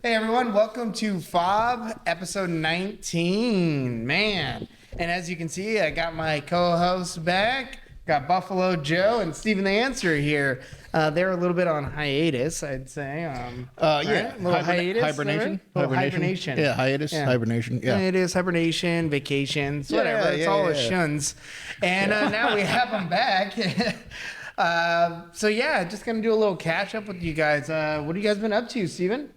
Hey everyone, welcome to F.A.W.B episode 19, man. And as you can see, I got my co-host back, got Buffalo Joe and Steven the Answer here. They're a little bit on hiatus, I'd say. Yeah, right? Little hiatus, hibernation. Little hibernation. Yeah, hiatus, Yeah. hibernation. Yeah, Hiatus, hibernation, vacations, whatever. It's all the shuns. And now we have them back. So yeah, just gonna do a little catch up with you guys. What have you guys been up to, Steven?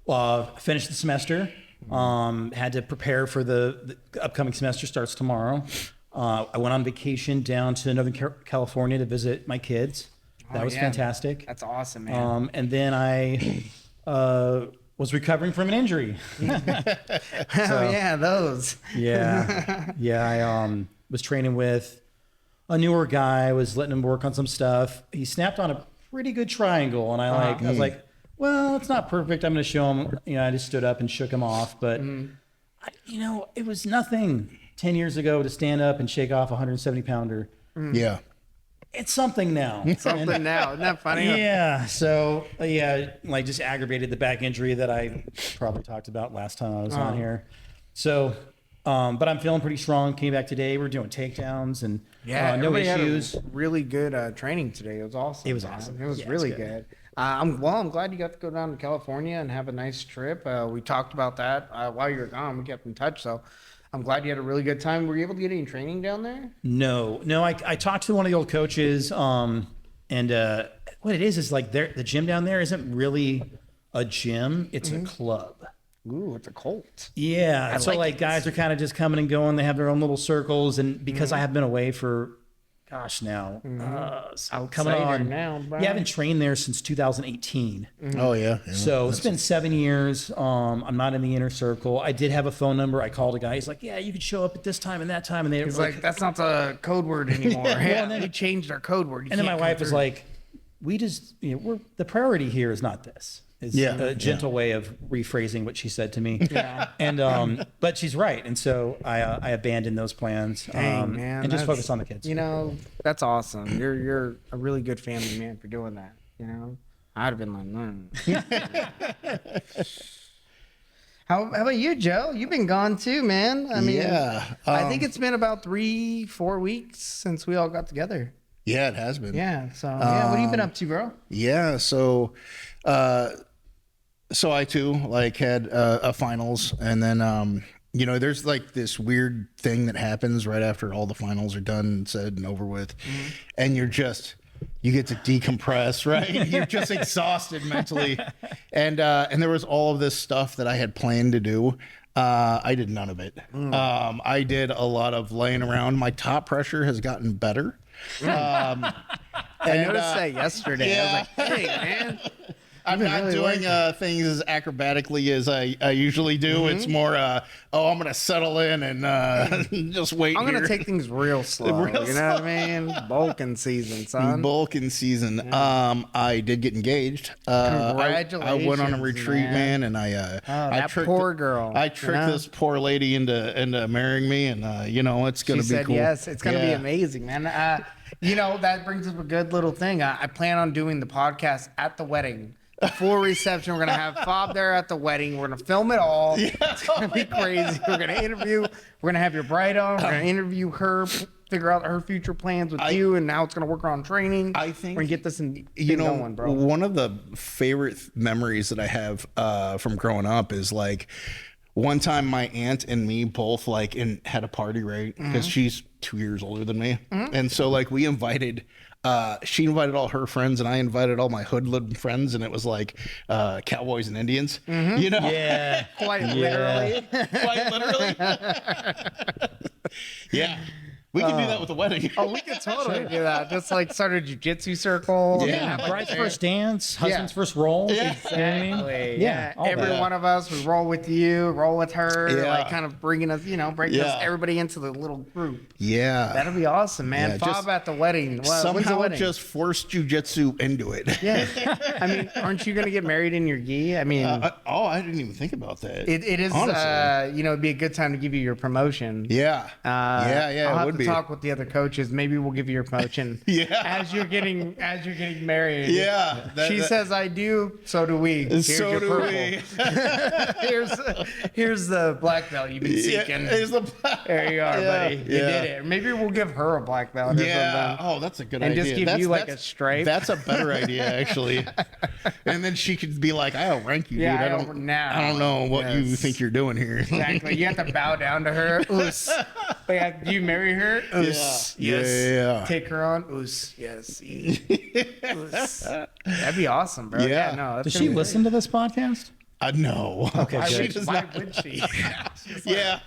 Well, finished the semester. Had to prepare for the upcoming semester. Starts tomorrow. I went on vacation down to Northern California to visit my kids. That was fantastic. That's awesome, man. And then I was recovering from an injury. Yeah, those. Yeah. I was training with a newer guy. Was letting him work on some stuff. He snapped on a pretty good triangle, and I was like, well, it's not perfect. I'm going to show him. I just stood up and shook him off. But, it was nothing 10 years ago to stand up and shake off a 170-pounder. Yeah. It's something now. Something now. Isn't that funny? Yeah. So, just aggravated the back injury that I probably talked about last time I was on here. So, but I'm feeling pretty strong. Came back today. We're doing takedowns and no issues. Had a really good training today. It was awesome. It was awesome. It was really good. I'm glad you got to go down to California and have a nice trip. We talked about that while you were gone. We kept in touch, so I'm glad you had a really good time. Were you able to get any training down there? No. I talked to one of the old coaches, and what it is like the gym down there isn't really a gym; it's a club. Ooh, it's a cult. Yeah, so guys are kind of just coming and going. They have their own little circles, and because I have been away for. Gosh, now coming on now, bro. Yeah, I haven't trained there since 2018. Oh yeah. So it's been 7 years. I'm not in the inner circle. I did have a phone number. I called a guy. He's like, "Yeah, you could show up at this time and that time." And he's like, "That's not the code word anymore." And then we changed our code word. And then my wife was like, "We just, the priority here is not this." Is a gentle way of rephrasing what she said to me. Yeah. And but she's right, and so I abandoned those plans. Dang, man, and just focus on the kids. That's awesome. You're a really good family man for doing that. I'd have been like, How about you, Joe? You've been gone too, man. I mean, I think it's been about 3-4 weeks since we all got together. Yeah, it has been. Yeah. So what have you been up to, bro? Yeah. So I too had a finals, and then there's this weird thing that happens right after all the finals are done and said and over with, and you get to decompress, right? You're just exhausted mentally, and there was all of this stuff that I had planned to do. I did none of it. I did a lot of laying around. My top pressure has gotten better. I noticed that yesterday. Yeah. I was like, hey, man. I'm not doing things as acrobatically as I usually do. It's more, I'm going to settle in and just wait. I'm going to take things real slow. You know what I mean? Bulking season, son. Bulking season. Yeah. I did get engaged. Congratulations. I went on a retreat, man, and I tricked poor girl. I tricked this poor lady into marrying me, and it's going to be cool. Yes, it's going to be amazing, man. That brings up a good little thing. I plan on doing the podcast at the wedding. Before reception, we're going to have F.A.W.B there at the wedding. We're going to film it all. Yeah. It's going to be crazy. We're going to interview. We're going to have your bride on. We're going to interview her, figure out her future plans with you, and how it's going to work on training. I think we're going to get this going, bro. One of the favorite memories that I have from growing up is one time my aunt and me both had a party, right? Because she's 2 years older than me. And so we invited... she invited all her friends, and I invited all my hoodlum friends, and it was cowboys and Indians. Yeah, quite literally. Quite literally. Yeah. We can do that with a wedding. We could totally do that. Just start a jiu-jitsu circle. Yeah. Bride's first dance, husband's first roll. Yeah. Exactly. Yeah. Every that. one of us would roll with you, roll with her, kind of bringing us, bringing us everybody into the little group. Yeah. That'll be awesome, man. Yeah, F.A.W.B at the wedding. Well, somehow just force jiu-jitsu into it. Yeah. I mean, aren't you going to get married in your gi? I mean. I didn't even think about that. It is, it'd be a good time to give you your promotion. Yeah. It would be. be. talk with the other coaches. Maybe we'll give you your promotion. Yeah. As you're getting married. Yeah. She says, "I do." So do we. Here's So your do purple. we. here's the black belt you've been seeking. There you are, buddy. You did it. Maybe we'll give her a black belt. Or Yeah. something. Oh, that's a good And idea. just give you like a stripe. That's a better idea, actually. And then she could be like, "I outrank you, Yeah, dude. I I don't know what you Yes. think you're doing here." Exactly. You have to bow down to her. Oos. Like, do you marry her? Oos. Yeah. Yes. Yeah. Take her on. Oos. Yes. Oos. That'd be awesome, bro. Yeah. No. That's Does gonna she be listen to this podcast? No. Okay, great. good. She does Why not. would she? Yeah.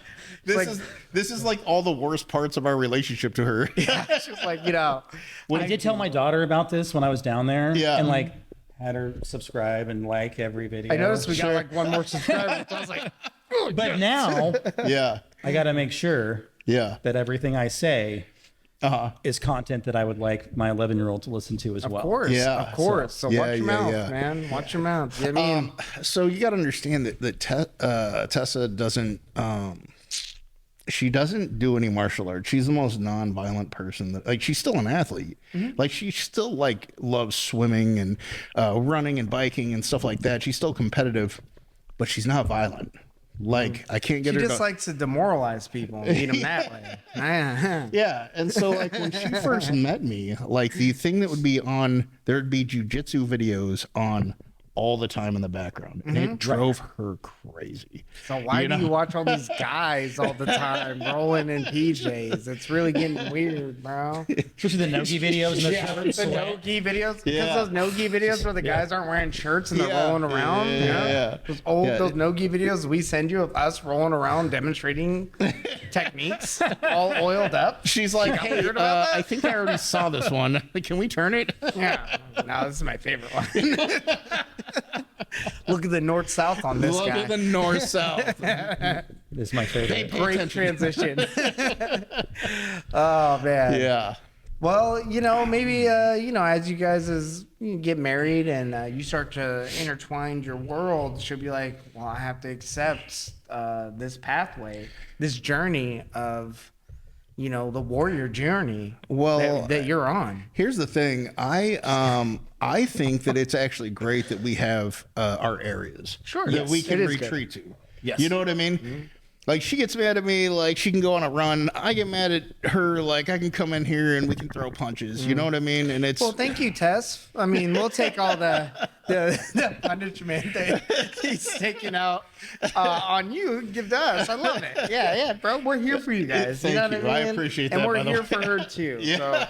This is like all the worst parts of our relationship to her. She's like, you know. I did tell my daughter about this when I was down there. Yeah. And like had her subscribe and like every video. I noticed we got like one more subscriber. So I was like, oh, But now Yeah. I got to make sure Yeah. that everything I say is content that I would like my 11-year-old to listen to as well. of course. Yeah. Of course. So Yeah, watch your yeah, mouth, yeah. man. Watch your mouth. I mean, So you got to understand that Tessa doesn't she doesn't do any martial arts. She's the most non-violent person that, like, she's still an athlete. Like, she still like loves swimming and running and biking and stuff like that. She's still competitive, but she's not violent. Like, I can't get she her just to, likes to demoralize people and beat them that way. yeah. And so like when she first met me, like the thing that would be on, there'd be jujitsu videos on all the time in the background, and it drove her crazy. So why do you watch all these guys all the time rolling in PJs? It's really getting weird, bro. Especially the Nogi videos and the shirts. The no-gi videos, because Yeah. those no-gi videos where the guys aren't wearing shirts and they're Yeah. rolling around. Yeah. Those no-gi videos we send you of us rolling around demonstrating techniques, all oiled up. She's like, hey, heard about that? I think I already saw this one. Can we turn it? Yeah, no, this is my favorite one. Look at the north-south on this Look guy. at the north-south. This is my favorite. Great transition. Oh man. Yeah. Well, maybe as you guys you get married and you start to intertwine your world, she'll be like, well, I have to accept this pathway, this journey of, the warrior journey. Well, that you're on. Here's the thing. I think that it's actually great that we have our areas Sure, that yes, we can it is good. retreat to. Yes. You know what I mean? Like, she gets mad at me, like, she can go on a run. I get mad at her, like, I can come in here and we can throw punches. You know what I mean? And it's Well, thank you, Tess. I mean, we'll take all the punishment that he's taking out on you and give to us. I love it. Yeah, bro. We're here for you guys. Thank know you. what I I mean? appreciate and that, we're by the here way. for her too. Yeah. So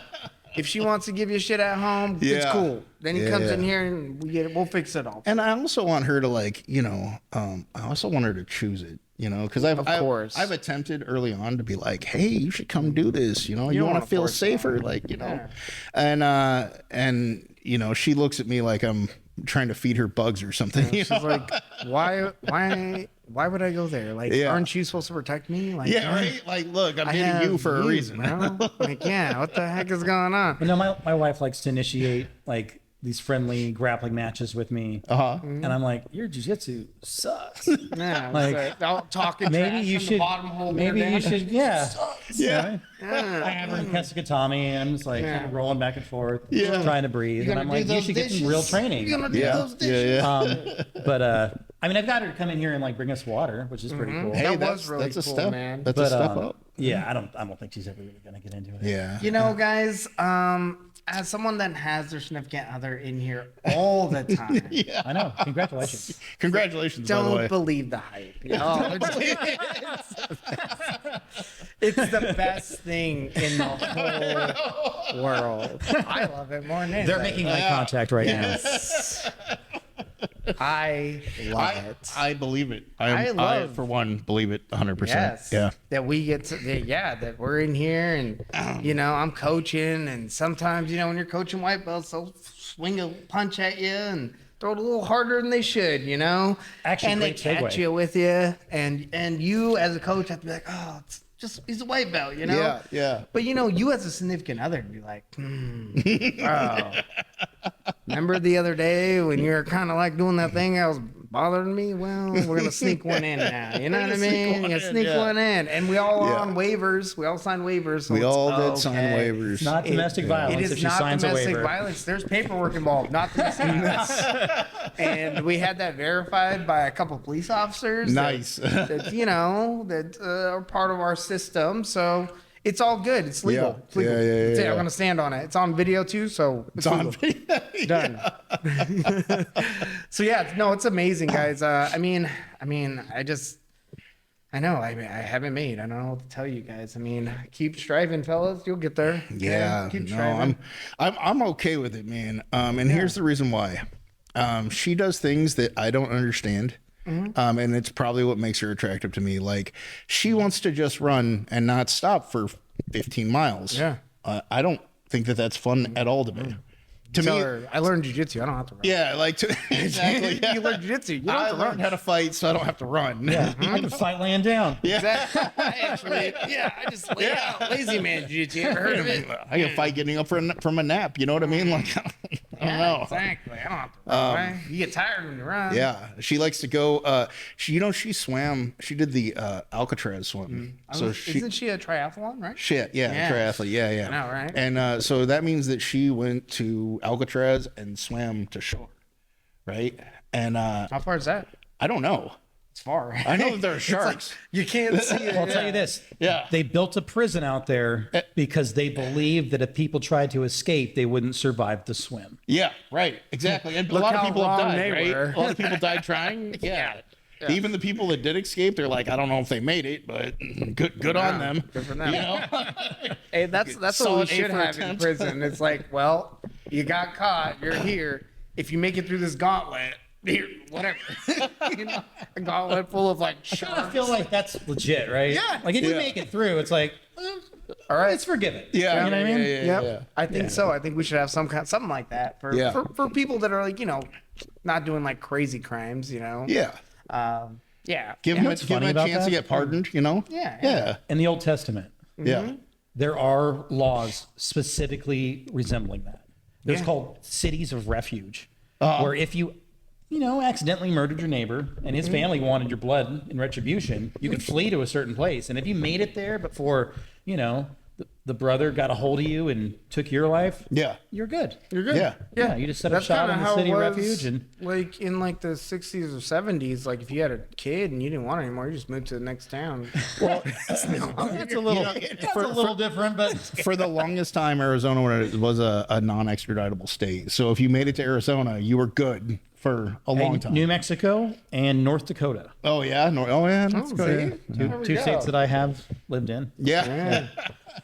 if she wants to give you shit at home, it's Yeah. cool. Then he Yeah, comes yeah. in here and we'll fix it all. And I also want her to, like, I also want her to choose it, because course. I've attempted early on to be like, hey, you should come do this, you don't want wanna to feel force it safer, on her. like, Yeah. and she looks at me like I'm trying to feed her bugs or something. She's like, why would I go there? Like, Yeah. aren't you supposed to protect me? Like, Yeah, right. Like, look, I'm I dating you have for a you, reason. bro. Like, yeah, what the heck is going on? But no, my wife likes to initiate like these friendly grappling matches with me. Mm-hmm. And I'm like, your jiu-jitsu sucks. Yeah, Like, all talking maybe trash you from the should, bottom hole maybe there, you Dan. should, yeah. Yeah. I have her in Kesakatami and I'm just like kind of rolling back and forth, Yeah. trying to breathe. And I'm like, you should get some real training. You're gonna do Yeah. those dishes. Yeah. But I mean, I've got her to come in here and like bring us water, which is pretty cool. Hey, That was really that's a cool, step. man. That's But a step up. yeah, I don't think she's ever really gonna get into it. Yeah. Guys, as someone that has their significant other in here all the time, I know. Congratulations. Congratulations, by the way. don't believe the hype. It's the best thing in the whole world. I love it more than anything. They're making eye contact right now. I love it. I believe it. I I, love- for one, believe it 100%. Yes. Yeah. That we get to, that we're in here and, I'm coaching. And sometimes, when you're coaching white belts, they'll swing a punch at you and throw it a little harder than they should, Actually, and they great catch segue. you with you. And you as a coach have to be like, oh, it's just, he's a white belt, Yeah. Yeah. But, you as a significant other would be like, bro. Remember the other day when you were kind of like doing that thing I was bothering me. Well, we're gonna sneak one in now. You know what I mean? one You in, sneak yeah. one in, and we all are Yeah. on waivers. We all signed waivers. So We it's all did sign okay. waivers. It's not domestic It violence is if she not signs a domestic waiver. violence. There's paperwork involved, not domestic violence. And we had that verified by a couple police officers. Nice. That that are part of our system. So it's all good. It's legal. Yeah. It's legal. Yeah, yeah, That's it. yeah. I'm gonna stand on it. It's on video too, so It's on legal. video. Done. So yeah, no, it's amazing, guys. I know I haven't made. I don't know what to tell you guys. I mean, keep striving, fellas. You'll get there. Okay? Yeah, keep no, striving. I'm okay with it, man. And here's the reason why. She does things that I don't understand. And it's probably what makes her attractive to me. Like, she wants to just run and not stop for 15 miles. Yeah. I don't think that that's fun at all to me. To Tell me, her, I learned jiu-jitsu. I don't have to run. yeah, like exactly. Yeah. You learn jiu-jitsu. You don't I have to learned run. how to fight, so I don't have to run. Yeah, I can fight laying down. Exactly. I just lay out. Lazy man jiu-jitsu. You ever heard of it? I can fight getting up from a nap. You know what I mean? Like, I don't know. Exactly. I don't have to run. Right? You get tired when you run. Yeah, she likes to go. She swam. She did the Alcatraz swim. So Isn't she a triathlon, right? shit, yeah, Yeah. triathlete, yeah. I know, right? And so that means that she went to Alcatraz and swam to shore, right? And How far is that? I don't know. It's far. Right? I know that there are It's like, sharks. you can't see it. Well, I'll tell you this. Yeah. They built a prison out there because they believed that if people tried to escape, they wouldn't survive the swim. Yeah, right, exactly. And a Look lot of how people have wrong died, they right? were. A lot of people died trying. Yeah. Even the people that did escape, they're like, I don't know if they made it, but good on them. Good for them. You know? Hey, that's what we Solid A should for have in attempt. prison. It's like, well, you got caught. You're here. If you make it through this gauntlet, here, whatever. A gauntlet full of like I sharks. feel like that's legit, right? Yeah. Like if you Yeah. make it through, it's like, All right. it's forgiven. Yeah, You know what I mean? Yep. yeah. I think so. I think we should have something like that for, Yeah. for people that are like, not doing like crazy crimes, Yeah. Yeah. Give know them what's a funny about chance to that? get pardoned, you know? Yeah. Yeah. In the Old Testament, Yeah. there are laws specifically resembling that. There's Yeah. called cities of refuge, where if you accidentally murdered your neighbor and his family wanted your blood in retribution, you could flee to a certain place. And if you made it there before, the brother got a hold of you and took your life, Yeah. you're good. You're good. Yeah. Yeah, you just set up That's shop kind in of the how city it of was, refuge and like in like the 60s or 70s. Like if you had a kid and you didn't want it anymore, you just moved to the next town. Well, that's a little different, but for the longest time, Arizona was a non-extraditable state. So if you made it to Arizona, you were good for a long time. New Mexico and North Dakota, Oh yeah, Let's go. see? Yeah. There we two go. states that I have lived in. Yeah.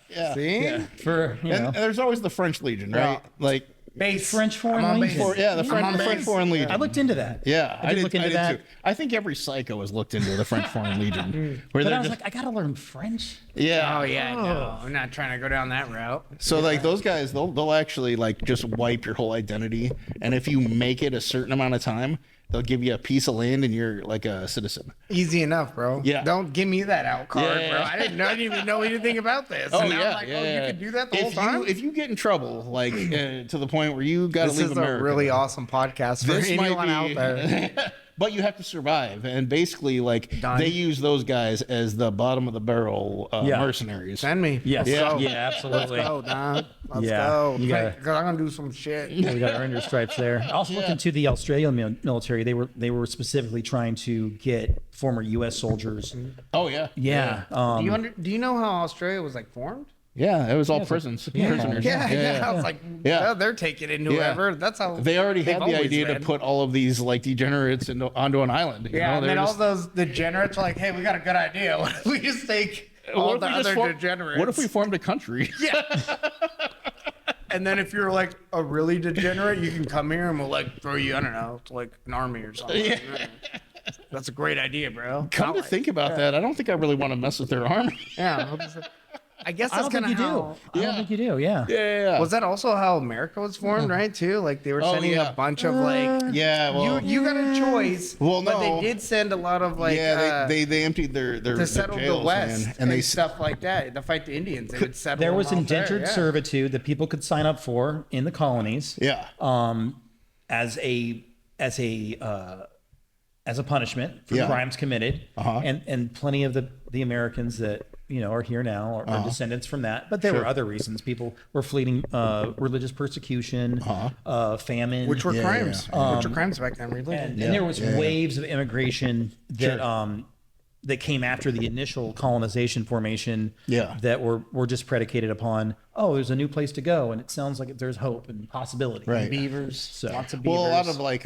Yeah. See? For And there's always the French Legion, right? Like, Base. French Foreign I'm on Legion. base. the I'm French, on the French base. Foreign I Legion. looked into that. Yeah, I did look into that. too. I think every psycho has looked into the French Foreign Legion. Where But they're I was just, like, I gotta learn French. yeah. Oh yeah, no, I'm not trying to go down that route. So like those guys, they'll actually like just wipe your whole identity, and if you make it a certain amount of time, they'll give you a piece of land and you're like a citizen. Easy enough, bro. Yeah. Don't give me that out card, Yeah. bro. I didn't even know anything about this. Oh And now yeah, I'm like, yeah. oh, you could do that the whole if time. if you get in trouble, like to the point where you got to This leave is America, a really awesome podcast for this anyone might be, out there. but you have to survive, and basically, like Done. they use those guys as the bottom of the barrel mercenaries. Send me. Yes. Let's go. Yeah, absolutely. Let's go, Don. Let's Yeah. go. You gotta- Because I'm gonna do some shit. We got to earn your stripes there. I also looked into the Australian military. They were specifically trying to get former U.S. soldiers. Oh yeah, Yeah. Do you know how Australia was like formed? yeah. It was all prisons, prisoners. Yeah. I was like, Yeah. yeah, they're taking it into Yeah. whoever. That's how They already they've had the always idea to been. put all of these like degenerates onto an island. You Yeah, know? and They're then all just- those degenerates are like, hey, we got a good idea. What if we just take all what if the we just other degenerates? What if we formed a country? And then if you're like a really degenerate, you can come here and we'll like throw you, I don't know, to like an army or something. Yeah. That's a great idea, bro. Come to think about that, I don't think I really want to mess with their army. Yeah. I guess I that's don't kind think of you do. how. I don't think you do. Yeah. Yeah. Was that also how America was formed, right? Too like they were Oh, sending yeah. a bunch of like. Yeah. Well. You got a choice. Well, but they no. did send a lot of like. yeah. They emptied their to settle jails, the West man, and they stuff like that to fight the Indians. They would settle. There was them out there, indentured yeah. servitude that people could sign up for in the colonies. Yeah. As a as a punishment for Yeah. crimes committed, Uh-huh. and plenty of the Americans that are here now are descendants from that. But there were other reasons. People were fleeing religious persecution, famine, Which were crimes. yeah. Which were crimes back then, religion. and there was waves of immigration that that came after the initial colonization formation. Yeah. That were just predicated upon, oh, there's a new place to go, and it sounds like there's hope and possibility. Right. Beavers. Lots of beavers. Well, a lot of like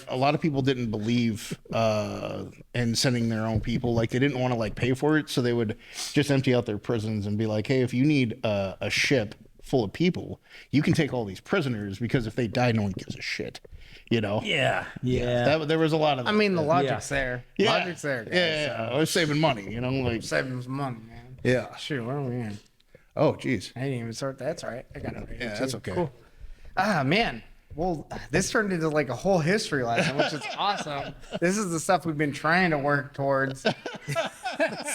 a lot of people didn't believe in sending their own people. Like they didn't want to like pay for it, so they would just empty out their prisons and be like, "Hey, if you need a ship full of people, you can take all these prisoners because if they die, no one gives a shit." Yeah. There was a lot of. I That. mean, the logic's there. Yeah. Logic's there. Guys. Yeah. I was saving money. Like Saving some money, man. yeah. Shoot, where are we in? Oh, geez. I didn't even start. That's all right. I got it. Right Yeah, here, that's too. okay. Cool. Ah, man. Well, this turned into like a whole history lesson, which is awesome. This is the stuff we've been trying to work towards.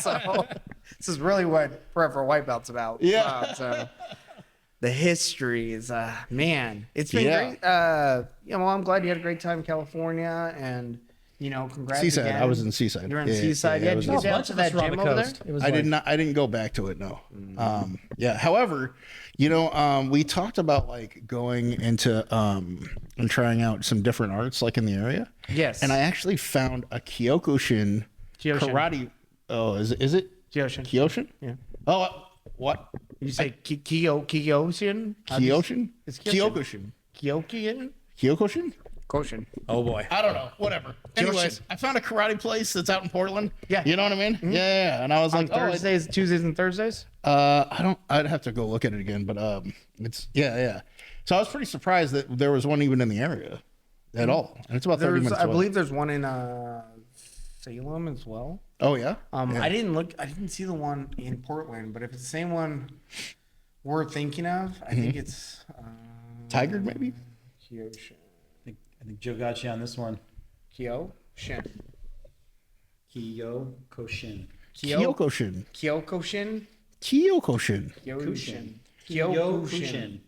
So this is really what Forever White Belt's about. Yeah. So the history is, man, it's been Yeah. great. Well, I'm glad you had a great time in California, and congrats. Seaside. Again. I was in Seaside. You're in Yeah, Seaside. yeah, Yeah, I did was you in get down bunch to of us that were on gym the over there? coast. It was I did not. I didn't go back to it. No. Yeah. However, we talked about like going into and trying out some different arts like in the area. Yes. And I actually found a Kyokushin karate. Oh, is it Kyoshin. Kyoshin? Yeah. Oh, what? You say Kyoshin? Kyoshin? It's Kyoshin. Kyokushin? Kyokin? Kyokushin? Koshin. Oh boy. I don't know. Whatever. Anyways, I found a karate place that's out in Portland. Yeah. You know what I mean? Yeah. And I was like, Thursdays, Tuesdays, and Thursdays? I'd have to go look at it again, but it's yeah. So I was pretty surprised that there was one even in the area at all. And it's about 30 minutes I away. believe there's one in Salem as well. Oh yeah? I didn't see the one in Portland, but if it's the same one we're thinking of, I think it's Tiger maybe? Kyoshin. I think Joe got you on this one. Kyoshin. Kyokushin. Kyokushin. Kyokoshin? Kyokushin. Kyoshin. Kyokushin.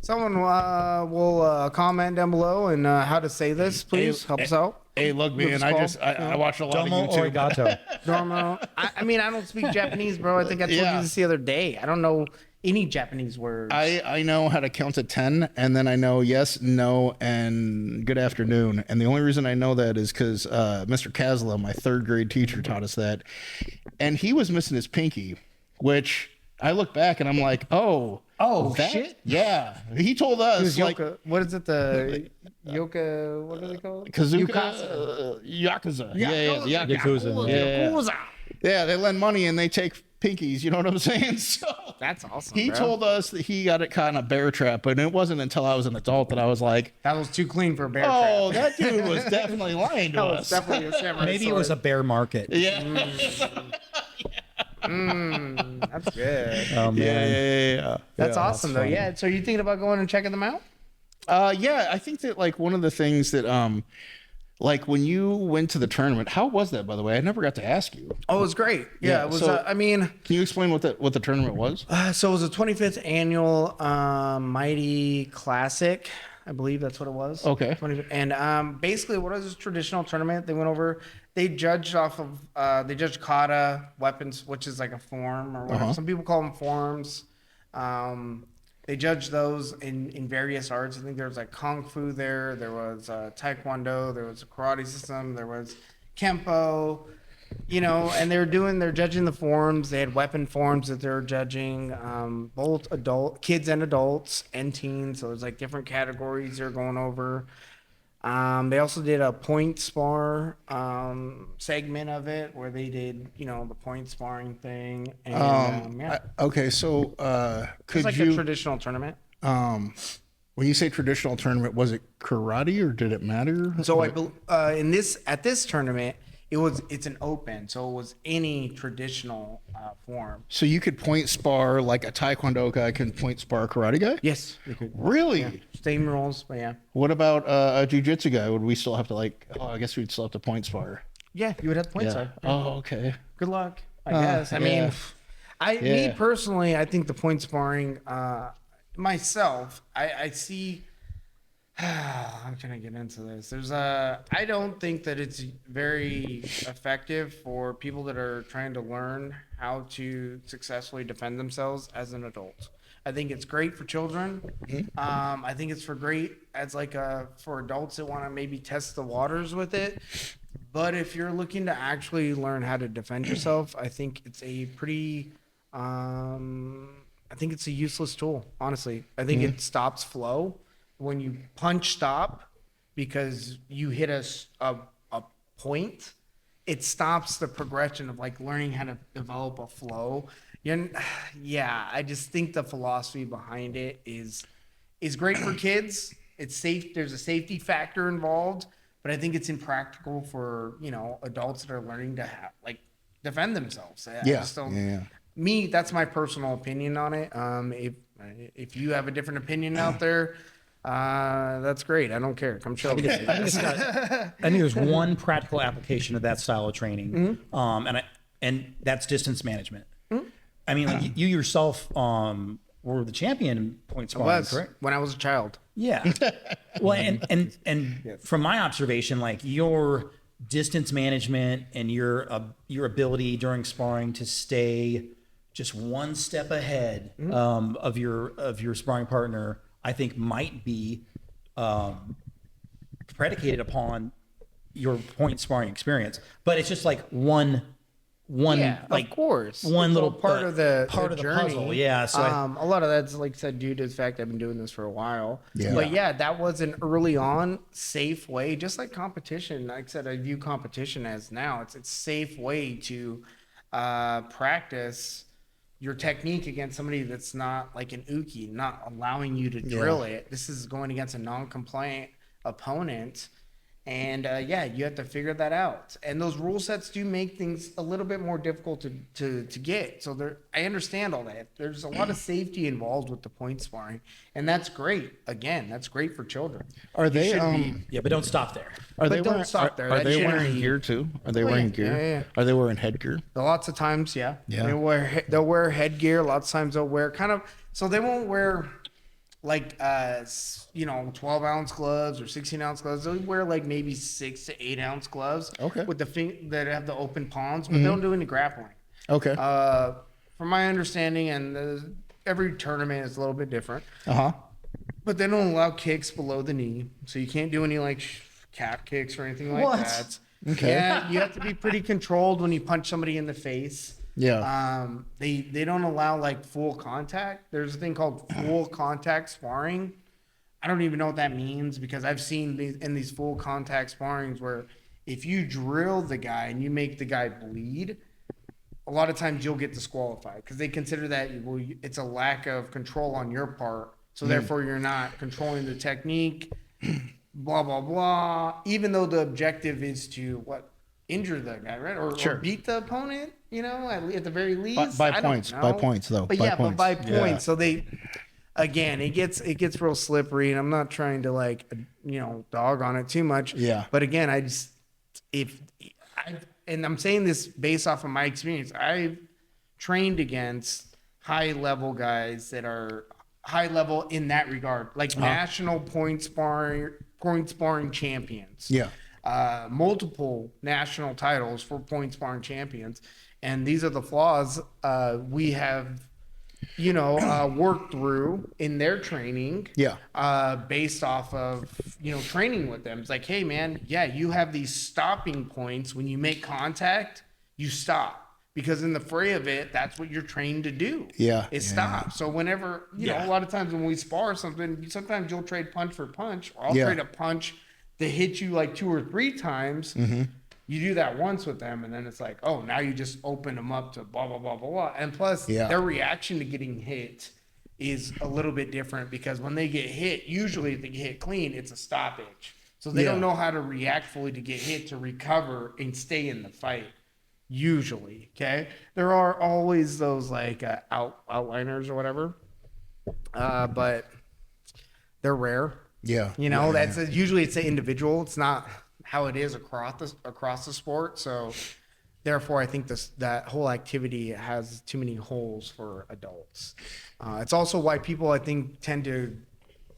Someone will comment down below and how to say this, please. Help us out. Hey, look, man, I watched a lot Domo of YouTube. origato. Normal. I mean, I don't speak Japanese, bro. I think I told you this the other day. I don't know any Japanese words. I know how to count to 10, and then I know yes, no, and good afternoon. And the only reason I know that is because Mr. Kasla, my third grade teacher, taught us that. And he was missing his pinky, which I look back and I'm like, oh, shit. Yeah. He told us, It was like, Yoka. What is it? The Yoka. What are they called? Kazuka, Yakuza. Yeah. Yakuza. Yeah, they lend money and they take pinkies. You know what I'm saying? So That's awesome. he bro. told us that he got it caught in a bear trap, and it wasn't until I was an adult that I was like, that was too clean for a bear oh, trap. that dude was definitely lying to That was us. definitely a samurai Maybe it was a bear market. Yeah. That's good. Oh man. Yeah. That's Yeah. awesome, though. Yeah. So you thinking about going and checking them out? Yeah, I think that like one of the things that like when you went to the tournament, how was that, by the way? I never got to ask you. Oh, it was great. Yeah, Yeah, it was. so- I mean, Can you explain what the tournament was? so it was a 25th annual Mighty Classic. I believe that's what it was. Okay. 25th. And basically, what was this traditional tournament? They went over. They judged off of. They judged kata weapons, which is like a form or whatever. Some people call them forms. They judged those in various arts. I think there was like kung fu there. There was taekwondo. There was a karate system. There was kempo. And they're judging the forms. They had weapon forms that they were judging, both kids and adults and teens. So there's like different categories they're going over. They also did a point spar segment of it where they did, the point sparring thing. And Okay, so it's could like you a traditional tournament. when you say traditional tournament, was it karate or did it matter? So at this tournament, it's an open, so it was any traditional form. So you could point spar like a taekwondo guy can point spar a karate guy? Yes, they could. Really? Same rules, but yeah. What about a jiu-jitsu guy? Would we still have to I guess we'd still have to point spar. Yeah, you would have points. Yeah. Oh, okay. Good luck, I guess. I mean, me personally, I think the point sparring, myself, I see I'm trying to get into this. I don't think that it's very effective for people that are trying to learn how to successfully defend themselves as an adult. I think it's great for children. I think it's great as for adults that want to maybe test the waters with it. But if you're looking to actually learn how to defend yourself, I think it's a pretty, I think it's a useless tool, honestly. I think it stops flow. When you punch stop because you hit a point, it stops the progression of learning how to develop a flow. Yeah, I just think the philosophy behind it is great for kids. It's safe. There's a safety factor involved, but I think it's impractical for adults that are learning to defend themselves. I just don't. Me, that's my personal opinion on it. If you have a different opinion out there, that's great. I don't care. Come show me. I think there's one practical application of that style of training, and that's distance management. I mean, you yourself were the champion in point sparring, correct? When I was a child. Yeah. Well, and from my observation, your distance management and your ability during sparring to stay just one step ahead of your sparring partner, I think might be predicated upon your point sparring experience. But it's just one of course, one little part of the journey. Puzzle. Yeah. So a lot of that's said due to the fact I've been doing this for a while. Yeah. But yeah, that was an early on safe way, just like competition. Like I said, I view competition as now it's a safe way to practice your technique against somebody that's not like an uki, not allowing you to drill it. This is going against a non-compliant opponent. And you have to figure that out. And those rule sets do make things a little bit more difficult to get. So I understand all that. There's a lot of safety involved with the point sparring, and that's great. Again, that's great for children. Are they? but don't stop there. Are they don't stop there. Are That they shouldn't wearing be- gear too? Are they wearing gear? Yeah. Are they wearing headgear? Lots of times, yeah. Yeah. They'll wear headgear. Lots of times they'll wear so they won't wear 12-ounce gloves or 16-ounce gloves. They'll wear maybe 6 to 8 ounce gloves. Okay. With that have the open palms, but they don't do any grappling. Okay. From my understanding, and every tournament is a little bit different. But they don't allow kicks below the knee, so you can't do any cap kicks or anything like that. Okay. Yeah, you have to be pretty controlled when you punch somebody in the face. Yeah. They don't allow full contact. There's a thing called full contact sparring. I don't even know what that means because I've seen these full contact sparrings where if you drill the guy and you make the guy bleed, a lot of times you'll get disqualified because they consider that it's a lack of control on your part. So therefore you're not controlling the technique, blah, blah, blah. Even though the objective is to injure the guy, right? Or beat the opponent, at the very least. By points, though. But points. by points. Yeah. So again, it gets real slippery, and I'm not trying to dog on it too much. Yeah. But again, and I'm saying this based off of my experience. I've trained against high level guys that are high level in that regard, national point sparring champions. Yeah. Multiple national titles for point sparring champions, and these are the flaws we have worked through in their training. Based off of training with them. It's hey man, you have these stopping points when you make contact, you stop. Because in the fray of it, that's what you're trained to do. Stop. So whenever, a lot of times when we spar something, sometimes you'll trade punch for punch, or I'll trade a punch to hit you 2 or 3 times. You do that once with them, and then it's oh, now you just open them up to blah, blah, blah, blah, blah. And plus, their reaction to getting hit is a little bit different because when they get hit, usually if they get hit clean, it's a stoppage. So they don't know how to react fully to get hit, to recover and stay in the fight. Usually, okay? There are always those outliners or whatever, but they're rare. Usually it's an individual. It's not how it is across the sport. So therefore, I think that whole activity has too many holes for adults. It's also why people, I think, tend to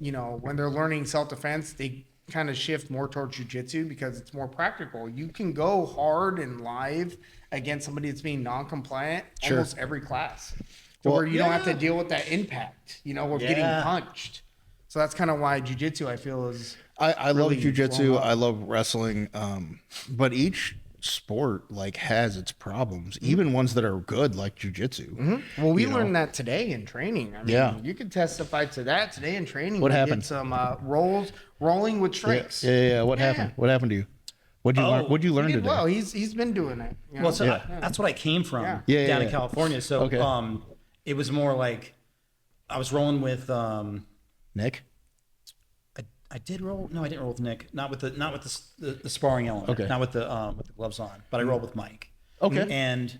when they're learning self-defense, they kind of shift more towards jiu-jitsu because it's more practical. You can go hard and live against somebody that's being non-compliant almost every class. So where you don't have to deal with that impact, or getting punched. So that's kind of why jiu-jitsu, I feel, is I really love jiu-jitsu. well known. I love wrestling. But each sport has its problems, even ones that are good, like jiu-jitsu. Well, we learned that today in training. I mean, you could testify to that today in training. What We happened? did some rolling with strikes. Yeah. What happened? What happened to you? What'd you learn? What'd you learn He did today? well. He's been doing it. Well, so that's what I came from down in California. So it was more like I was rolling with Nick? I did roll. No, I didn't roll with Nick. Not with the sparring element. Okay. Not with the gloves on. But I rolled with Mike. Okay. And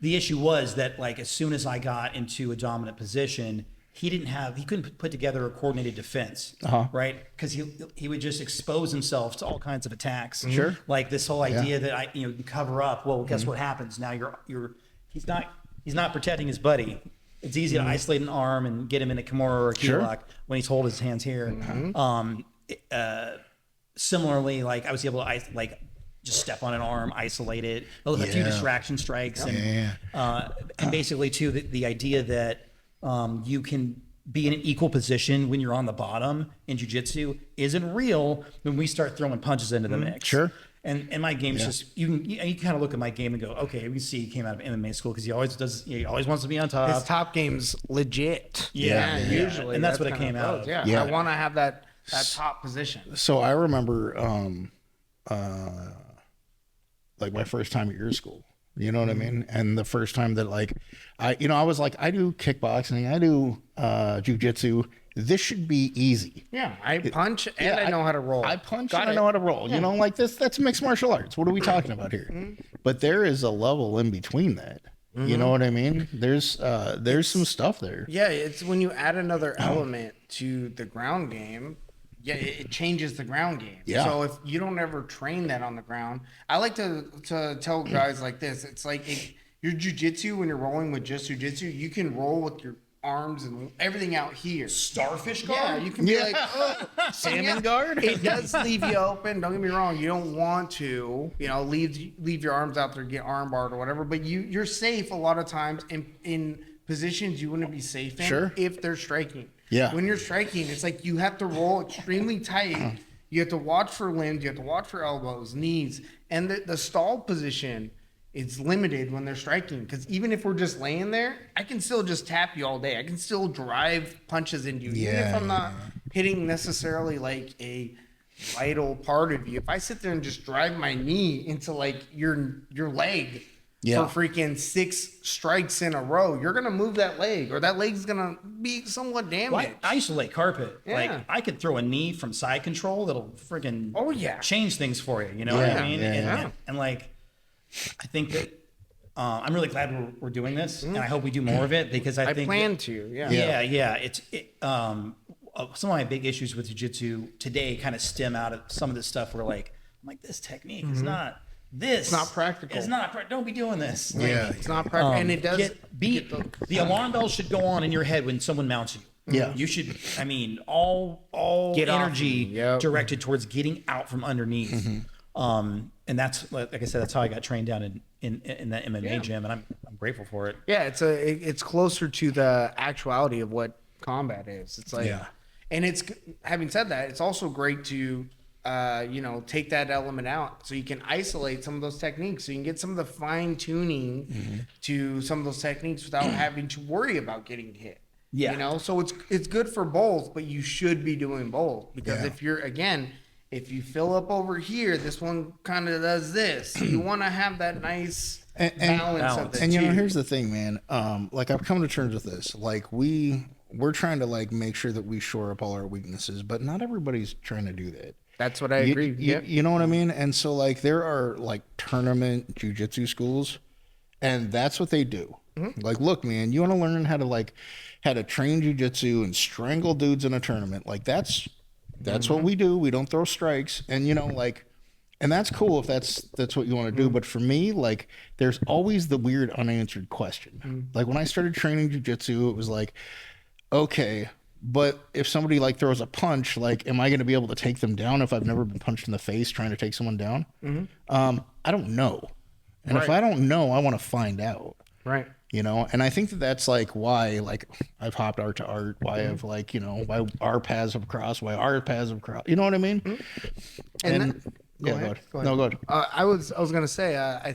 the issue was that like as soon as I got into a dominant position, he couldn't put together a coordinated defense. Right? Because he would just expose himself to all kinds of attacks. Sure. Like this whole idea that you can cover up. Well, guess what happens now? He's not protecting his buddy. It's easy to isolate an arm and get him in a Kimura or a key lock when he's holding his hands here. Similarly, like I was able to just step on an arm, isolate it, a few distraction strikes, and basically too the idea that you can be in an equal position when you're on the bottom in jiu-jitsu isn't real when we start throwing punches into the mix. Sure. And my game is just you kind of look at my game and go, okay, we see he came out of MMA school because he always wants to be on top. His top game's legit. Usually, and that's what it came out of. Yeah, I want to have that top position. So I remember like my first time at your school. You know what I mean? And the first time that I was like, I do kickboxing, I do jiu-jitsu. This should be easy. Yeah, I punch and I know how to roll. I punch and I know how to roll. You know, like that's mixed martial arts. What are we talking about here? But there is a level in between that. You know what I mean? There's some stuff there. Yeah, it's when you add another element to the ground game. Yeah, it changes the ground game. Yeah. So if you don't ever train that on the ground, I like to tell guys like this. It's like your jiu-jitsu, when you're rolling with just jiu-jitsu, you can roll with your arms and everything out here. Starfish guard? Yeah, you can be like, oh, Salmon guard? It does leave you open. Don't get me wrong. You don't want to, leave your arms out there, get arm barred or whatever. But you're safe a lot of times in positions you wouldn't be safe in if they're striking. Yeah. When you're striking, it's like you have to roll extremely tight. You have to watch for limbs. You have to watch for elbows, knees. And the stall position is limited when they're striking. Because even if we're just laying there, I can still just tap you all day. I can still drive punches into you. Even if I'm not hitting necessarily like a vital part of you. If I sit there and just drive my knee into like your leg for freaking 6 strikes in a row, you're gonna move that leg, or that leg's gonna be somewhat damaged. Well, I used to lay carpet. Like I could throw a knee from side control that'll freaking change things for you. You know what I mean? And like, I think that I'm really glad we're doing this, and I hope we do more of it because I think plan to. It's some of my big issues with jiu-jitsu today kind of stem out of some of this stuff where I'm like, this technique is not. It's not practical. It's not. Don't be doing this. It's not practical, and it does. The alarm bell should go on in your head when someone mounts you. Yeah, you should. I mean, all get energy directed towards getting out from underneath. And that's like I said, that's how I got trained down in that MMA gym, and I'm grateful for it. Yeah, it's closer to the actuality of what combat is. It's like, and it's having said that, it's also great to. Take that element out so you can isolate some of those techniques. So you can get some of the fine tuning to some of those techniques without having to worry about getting hit. Yeah. So it's good for both, but you should be doing both because if you fill up over here, this one kind of does this. So you want to have that nice balance of the And two. here's the thing, man. I've come to terms with this. Like we're trying to make sure that we shore up all our weaknesses, but not everybody's trying to do that. That's what I agree. You know what I mean? And so there are tournament jiu-jitsu schools, and that's what they do. Like, look, man, you want to learn how to train jiu-jitsu and strangle dudes in a tournament. Like that's what we do. We don't throw strikes. And and that's cool if that's what you want to do. But for me, there's always the weird unanswered question. Like when I started training jiu-jitsu, it was like, okay, But if somebody like throws a punch, like, am I going to be able to take them down if I've never been punched in the face trying to take someone down? I don't know. And if I don't know, I want to find out. Right. You know, and I think that that's like why, like, I've hopped art to art, why I've like, you know, why our paths have crossed, why our paths have crossed. You know what I mean? And Go yeah, ahead. go ahead. No, go ahead. I was gonna say,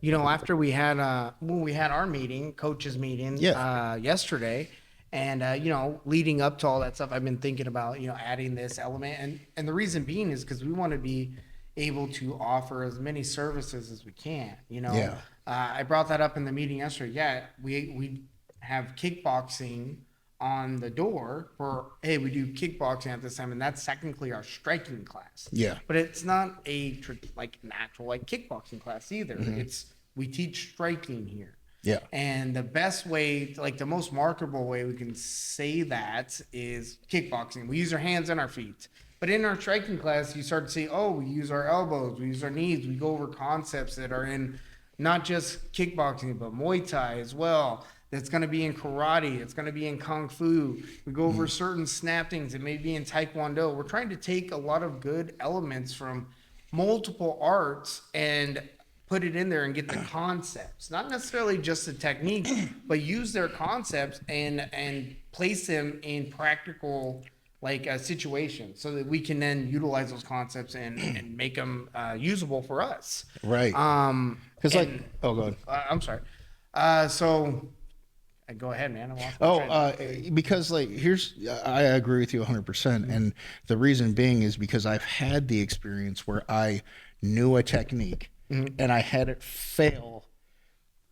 you know, after we had when we had our meeting, coaches meeting, yesterday, and you know, leading up to all that stuff, I've been thinking about, you know, adding this element, and the reason being is because we want to be able to offer as many services as we can. You know, Yeah. I brought that up in the meeting yesterday. Yeah, we have kickboxing on the door for, hey, we do kickboxing at this time, and that's technically our striking class. Yeah. But it's not a like natural like kickboxing class either. It's we teach striking here. Yeah. And the best way, like the most marketable way we can say that is kickboxing. We use our hands and our feet. But in our striking class, you start to see, oh, we use our elbows, we use our knees, we go over concepts that are in not just kickboxing, but Muay Thai as well. That's going to be in karate. It's going to be in kung fu. We go over certain snap things that may be in taekwondo. We're trying to take a lot of good elements from multiple arts and put it in there and get the concepts, not necessarily just the technique, but use their concepts and place them in practical like situations so that we can then utilize those concepts and make them usable for us. Right. Because like, oh, go ahead. I'm sorry. So go ahead, man. Because like I agree with you 100%, and the reason being is because I've had the experience where I knew a technique and I had it fail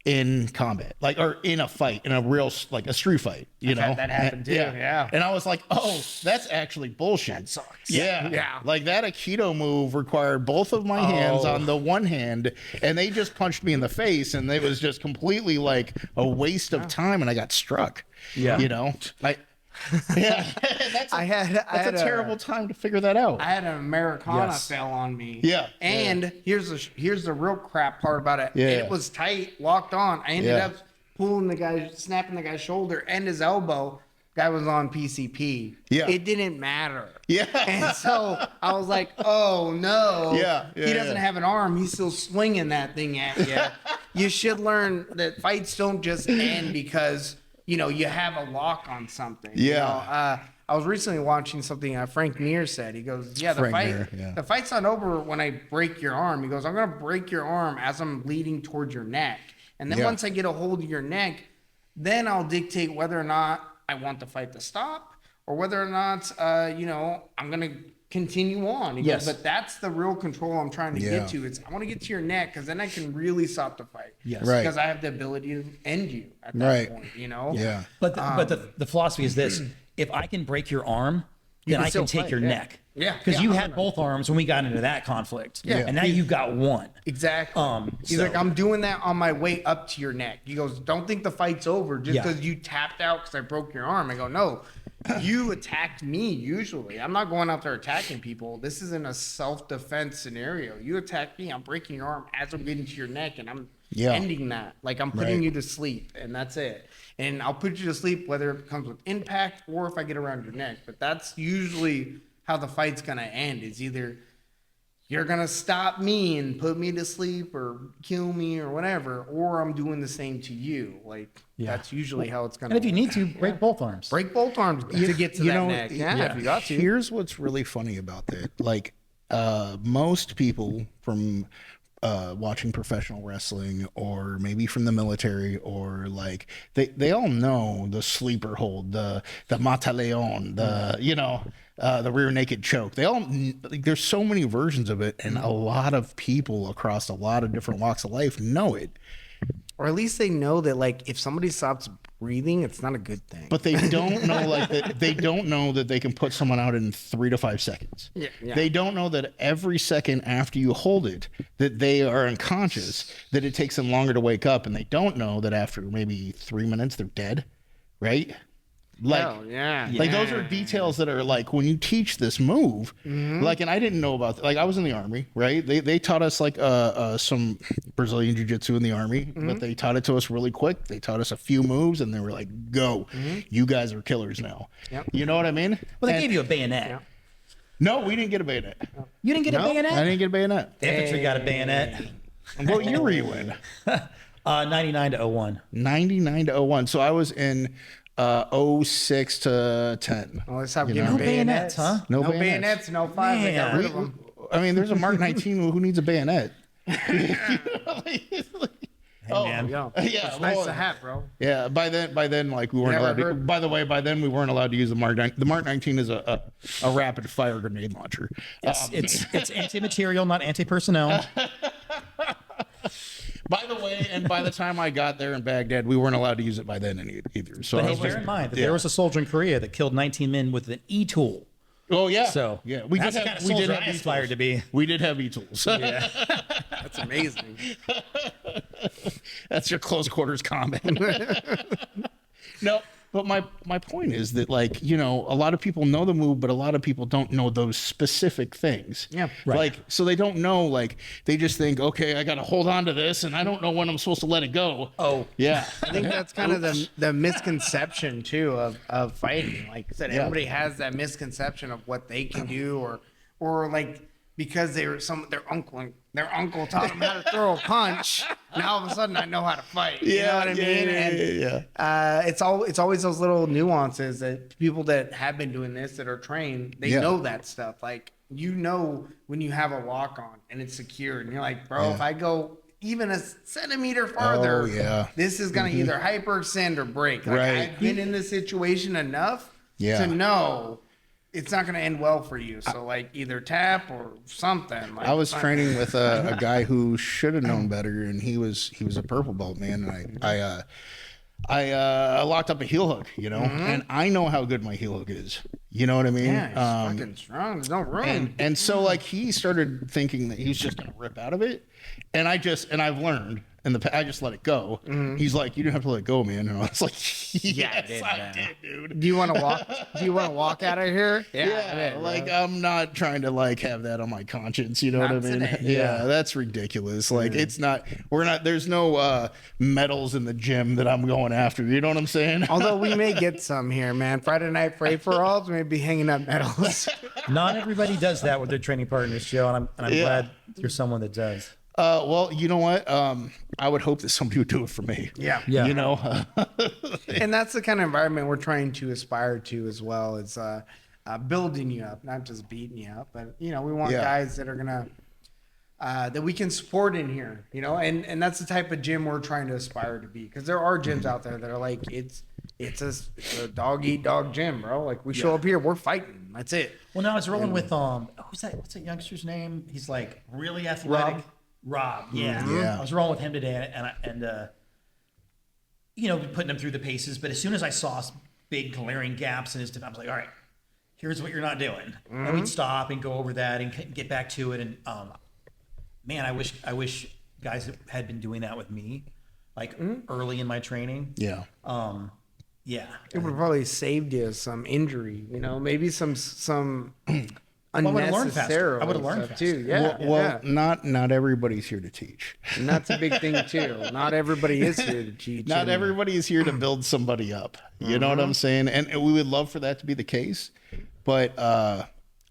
in combat, like, or in a fight, in a real, like a street fight, you know, that happened too. Yeah. And I was like, oh, that's actually bullshit. That sucks. Yeah. Like that Aikido move required both of my hands on the one hand, and they just punched me in the face, and it was just completely like a waste of time, and I got struck. Yeah. You know, that's a terrible time to figure that out. I had an Americana fell on me. Yeah. And here's the real crap part about it. Yeah. It was tight, locked on. I ended up snapping the guy's shoulder and his elbow. Guy was on PCP. Yeah. It didn't matter. Yeah. And so I was like, oh no. Yeah. He doesn't have an arm. He's still swinging that thing at you. You should learn that fights don't just end because, you know, you have a lock on something. Yeah. You know, I was recently watching something Frank Mir said. He goes, the fight's not over when I break your arm. He goes, I'm going to break your arm as I'm leading towards your neck. And then once I get a hold of your neck, then I'll dictate whether or not I want the fight to stop or whether or not, you know, I'm going to continue on. He goes, but that's the real control I'm trying to get to. It's I want to get to your neck because then I can really stop the fight. Yes. Right. Because I have the ability to end you at that point, you know? Yeah. But the philosophy is this: if I can break your arm, then I can take your neck. Yeah. Because you had both arms when we got into that conflict. Yeah. And now you got one. Exactly. He's like, I'm doing that on my way up to your neck. He goes, don't think the fight's over just because you tapped out because I broke your arm. I go, no, you attacked me usually. I'm not going out there attacking people. This isn't a self-defense scenario. You attack me, I'm breaking your arm as I'm getting to your neck, and I'm ending that. Like, I'm putting you to sleep, and that's it. And I'll put you to sleep whether it comes with impact or if I get around your neck. But that's usually how the fight's going to end. Is either you're going to stop me and put me to sleep or kill me or whatever, or I'm doing the same to you. Like, that's usually how it's going to And if you need to, break both arms. break both arms to get to that neck. Yeah, if you got to. Here's what's really funny about that. Like, most people from watching professional wrestling or maybe from the military or like they all know the sleeper hold, the mataleon, the rear naked choke. They all, like, there's so many versions of it, and a lot of people across a lot of different walks of life know it. Or at least they know that, like, if somebody stops breathing, it's not a good thing. But they don't know, like, that they don't know that they can put someone out in 3 to 5 seconds. Yeah. They don't know that every second after you hold it, that they are unconscious, that it takes them longer to wake up, and they don't know that after maybe 3 minutes they're dead, right? Like, Hell yeah. like those are details that are like when you teach this move, like, and I didn't know about like I was in the army, right? They taught us like some Brazilian jiu-jitsu in the army, but they taught it to us really quick. They taught us a few moves, and they were like, "Go, you guys are killers now." Yep. You know what I mean? Well, they gave you a bayonet. Yeah. No, we didn't get a bayonet. You didn't get a bayonet? I didn't get a bayonet. The infantry got a bayonet. What year were you in? 99 to 01. 99 to 01. So I was in 06 to 10. Well, let's stop You giving know? No bayonets, huh? No No bayonets, no five. They got Man. rid of them. I mean, there's a Mark 19 who needs a bayonet. Hey, man. Yo, Yeah, it's nice well, to have, bro. Yeah, by then, like we weren't Never allowed to. heard- By the way, by then we weren't allowed to use the Mark 19. The Mark 19 is a rapid fire grenade launcher. It's anti-material, not anti-personnel. By the way, and by the time I got there in Baghdad, we weren't allowed to use it by then either. So But I hey, was bear just, in mind that yeah. there was a soldier in Korea that killed 19 men with an E-tool. Oh yeah. So yeah, that's the kind of soldier I aspired to be. We did have e-tools. Yeah. That's amazing. That's your close quarters combat. No, but my point is that, like, you know, a lot of people know the move, but a lot of people don't know those specific things. Yeah. Right. Like, so they don't know, like, they just think, okay, I got to hold on to this and I don't know when I'm supposed to let it go. Oh. Yeah. I think that's kind of the misconception too of fighting. Like I said, Yeah. everybody has that misconception of what they can do, or like because their uncle taught them how to throw a punch. Now all of a sudden I know how to fight. You know what I mean? And it's always those little nuances that people that have been doing this, that are trained, they Yeah. know that stuff. Like, you know, when you have a lock on and it's secured, and you're like, bro, Yeah. if I go even a centimeter farther, Oh, yeah. this is gonna either hyperextend or break. Like, Right. I've been in this situation enough Yeah. to know it's not gonna end well for you. So like either tap or something. Like, I was training with a guy who should have known better, and he was a purple belt, man. And I locked up a heel hook, you know, and I know how good my heel hook is. You know what I mean? Yeah, it's fucking strong. There's no room. And so like he started thinking that he was just gonna rip out of it, and I've learned. And I just let it go. He's like, "You didn't have to let it go, man." And I was like, "Yes, I did, dude." Do you want to walk? Do you want to walk out of here? Yeah, like I'm not trying to like have that on my conscience. You know Not what I mean? today. Yeah, that's ridiculous. Like it's not. We're not. There's no medals in the gym that I'm going after. You know what I'm saying? Although we may get some here, man. Friday night free for alls, we may be hanging up medals. Not everybody does that with their training partners, Joe, and I'm Yeah. glad you're someone that does. Well, you know what? I would hope that somebody would do it for me. Yeah. Yeah. You know. And that's the kind of environment we're trying to aspire to as well. It's building you up, not just beating you up. But you know, we want Yeah. guys that are gonna that we can support in here. You know, and that's the type of gym we're trying to aspire to be. Because there are gyms out there that are like it's a dog eat dog gym, bro. Like we show up here, we're fighting. That's it. Well, now I was rolling with who's that? What's that youngster's name? He's like really athletic. Rob. Yeah. Yeah. I was rolling with him today, and you know, putting him through the paces. But as soon as I saw big glaring gaps in his defense, I was like, all right, here's what you're not doing. And we'd stop and go over that and get back to it. And man, I wish guys had been doing that with me, like early in my training. Yeah. Yeah. It would probably saved you some injury. You know, maybe some I would've learned faster. unnecessary I would've learned stuff too. faster. Yeah. Well, not everybody's here to teach. And that's a big thing too. Not everybody is here to teach. Not and- everybody is here to build somebody up. You know what I'm saying? And we would love for that to be the case. But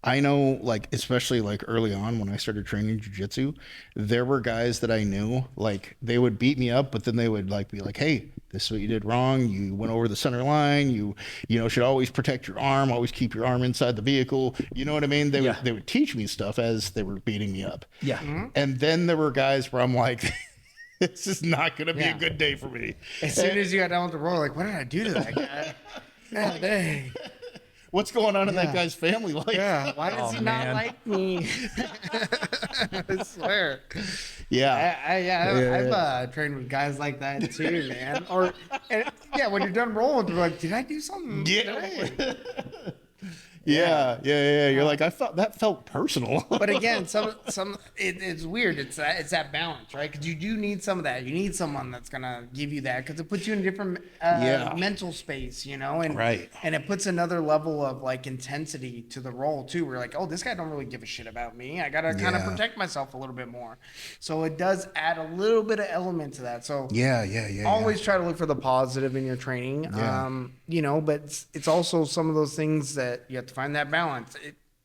I know, like, especially like early on when I started training jiu-jitsu, there were guys that I knew, like, they would beat me up, but then they would like be like, "Hey, this is what you did wrong. You went over the center line. You know, should always protect your arm. Always keep your arm inside the vehicle." You know what I mean? They would teach me stuff as they were beating me up. Yeah. And then there were guys where I'm like, this is not going to be a good day for me. As soon as you got down with the road, like, what did I do to that guy? God dang. What's going on in that guy's family life? Yeah. Why does Oh, he not man. like me? I swear. Yeah. I've trained with guys like that too, man. Or when you're done rolling, they're like, "Did I do something?" Yeah. Yeah. You're like, I felt that felt personal. But again, it's weird. It's that balance, right? Because you do need some of that. You need someone that's gonna give you that because it puts you in a different mental space, you know, and and it puts another level of like intensity to the role too. We're like, oh, this guy don't really give a shit about me. I gotta kind of protect myself a little bit more. So it does add a little bit of element to that. So always try to look for the positive in your training. You know, but it's also some of those things that you have to find that balance.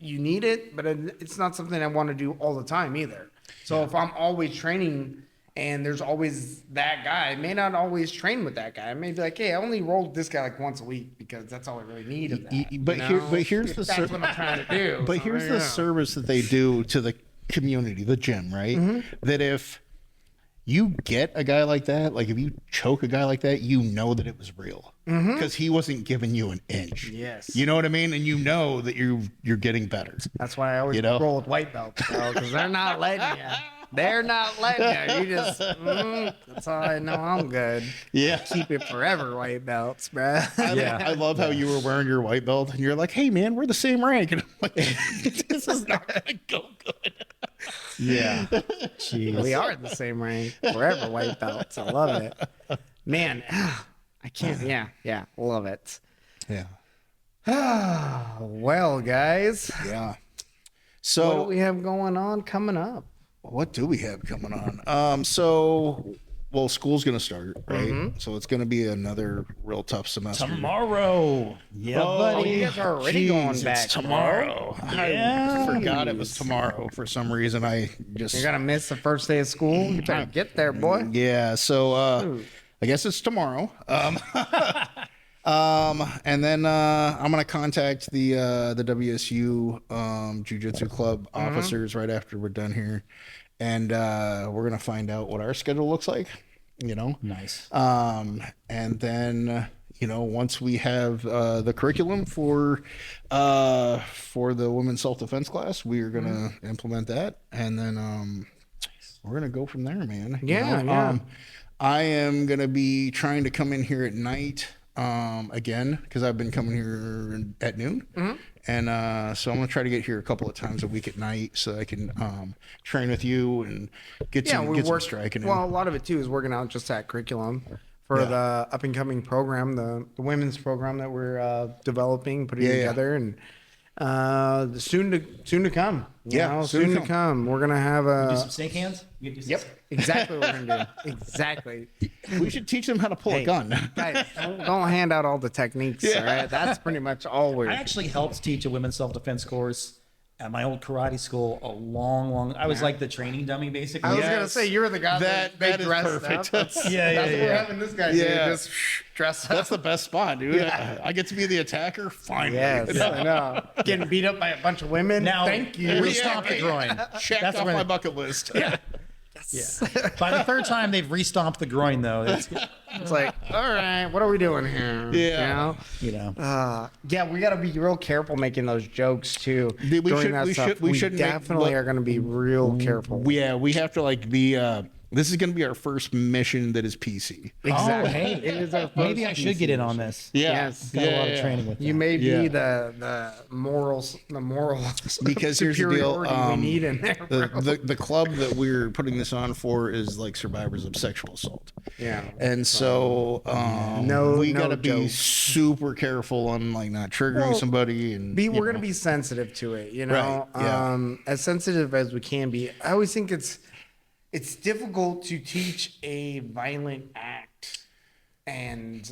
You need it, but it's not something I want to do all the time either. So if I'm always training and there's always that guy, I may not always train with that guy. I may be like, hey, I only roll with this guy like once a week because that's all I really need of that. But here's the that's what I'm trying to do. But here's the service that they do to the community, the gym, right? That if you get a guy like that, like if you choke a guy like that, you know that it was real because he wasn't giving you an inch. Yes. You know what I mean? And you know that you're getting better. That's why I always roll with white belts, bro, because they're not letting you. They're not letting you. You just, that's how I know I'm good. Yeah. Keep it forever, white belts, bro. I love how you were wearing your white belt and you're like, hey, man, we're the same rank. And I'm like, this is not going to go good. Yeah. Jeez. We are the same rank. Forever white belts. I love it. Man, I can't. Yeah. Love it. Yeah. Well, guys. Yeah. So what do we have going on coming up? What do we have coming on? Well, school's going to start, right? So it's going to be another real tough semester. Tomorrow. Yeah, buddy. You guys are already going back. It's tomorrow. Yeah. I forgot it was tomorrow for some reason. You're going to miss the first day of school? You better get there, boy. Yeah, so I guess it's tomorrow. And then I'm going to contact the WSU Jiu-Jitsu Club officers right after we're done here. And we're going to find out what our schedule looks like, you know? Nice. And then, you know, once we have the curriculum for the women's self-defense class, we are going to implement that. And then we're going to go from there, man. Yeah. I am going to be trying to come in here at night again, because I've been coming here at noon. And so I'm going to try to get here a couple of times a week at night so I can train with you and get some striking in. Well, a lot of it, too, is working out just that curriculum for the up-and-coming program, the women's program that we're developing, putting together, and soon to come. Soon to come. We're going to have a... Do some snake hands? Yep. Exactly what we're going to do. Exactly. We should teach them how to pull a gun. Guys, don't hand out all the techniques, all right? That's pretty much all we're... I actually helped teach a women's self-defense course at my old karate school a long... I was like the training dummy, basically. I was going to say, you're the guy that is dressed perfect. up. That's what we're having this guy do. Just dress up. That's the best spot, dude. I get to be the attacker. Finally. Yes, I know. Getting beat up by a bunch of women. Now, thank you. Restomp the groin. Checked off my bucket list. Yeah. By the third time, they've restomped the groin, though. It's like, all right, what are we doing here? Yeah. You know. We got to be real careful making those jokes, too. We should definitely are going to be real careful. Yeah, we have to be... this is going to be our first mission that is PC. Exactly. Oh, hey, it is our first maybe I should get in on this. Yes. Got a lot of training with that. You may be the moral because here's the deal. We need in there. The club that we're putting this on for is like survivors of sexual assault. Yeah. And so we got to be super careful on like not triggering somebody and we're going to be sensitive to it, you know. Right. Yeah. As sensitive as we can be. I always think it's difficult to teach a violent act and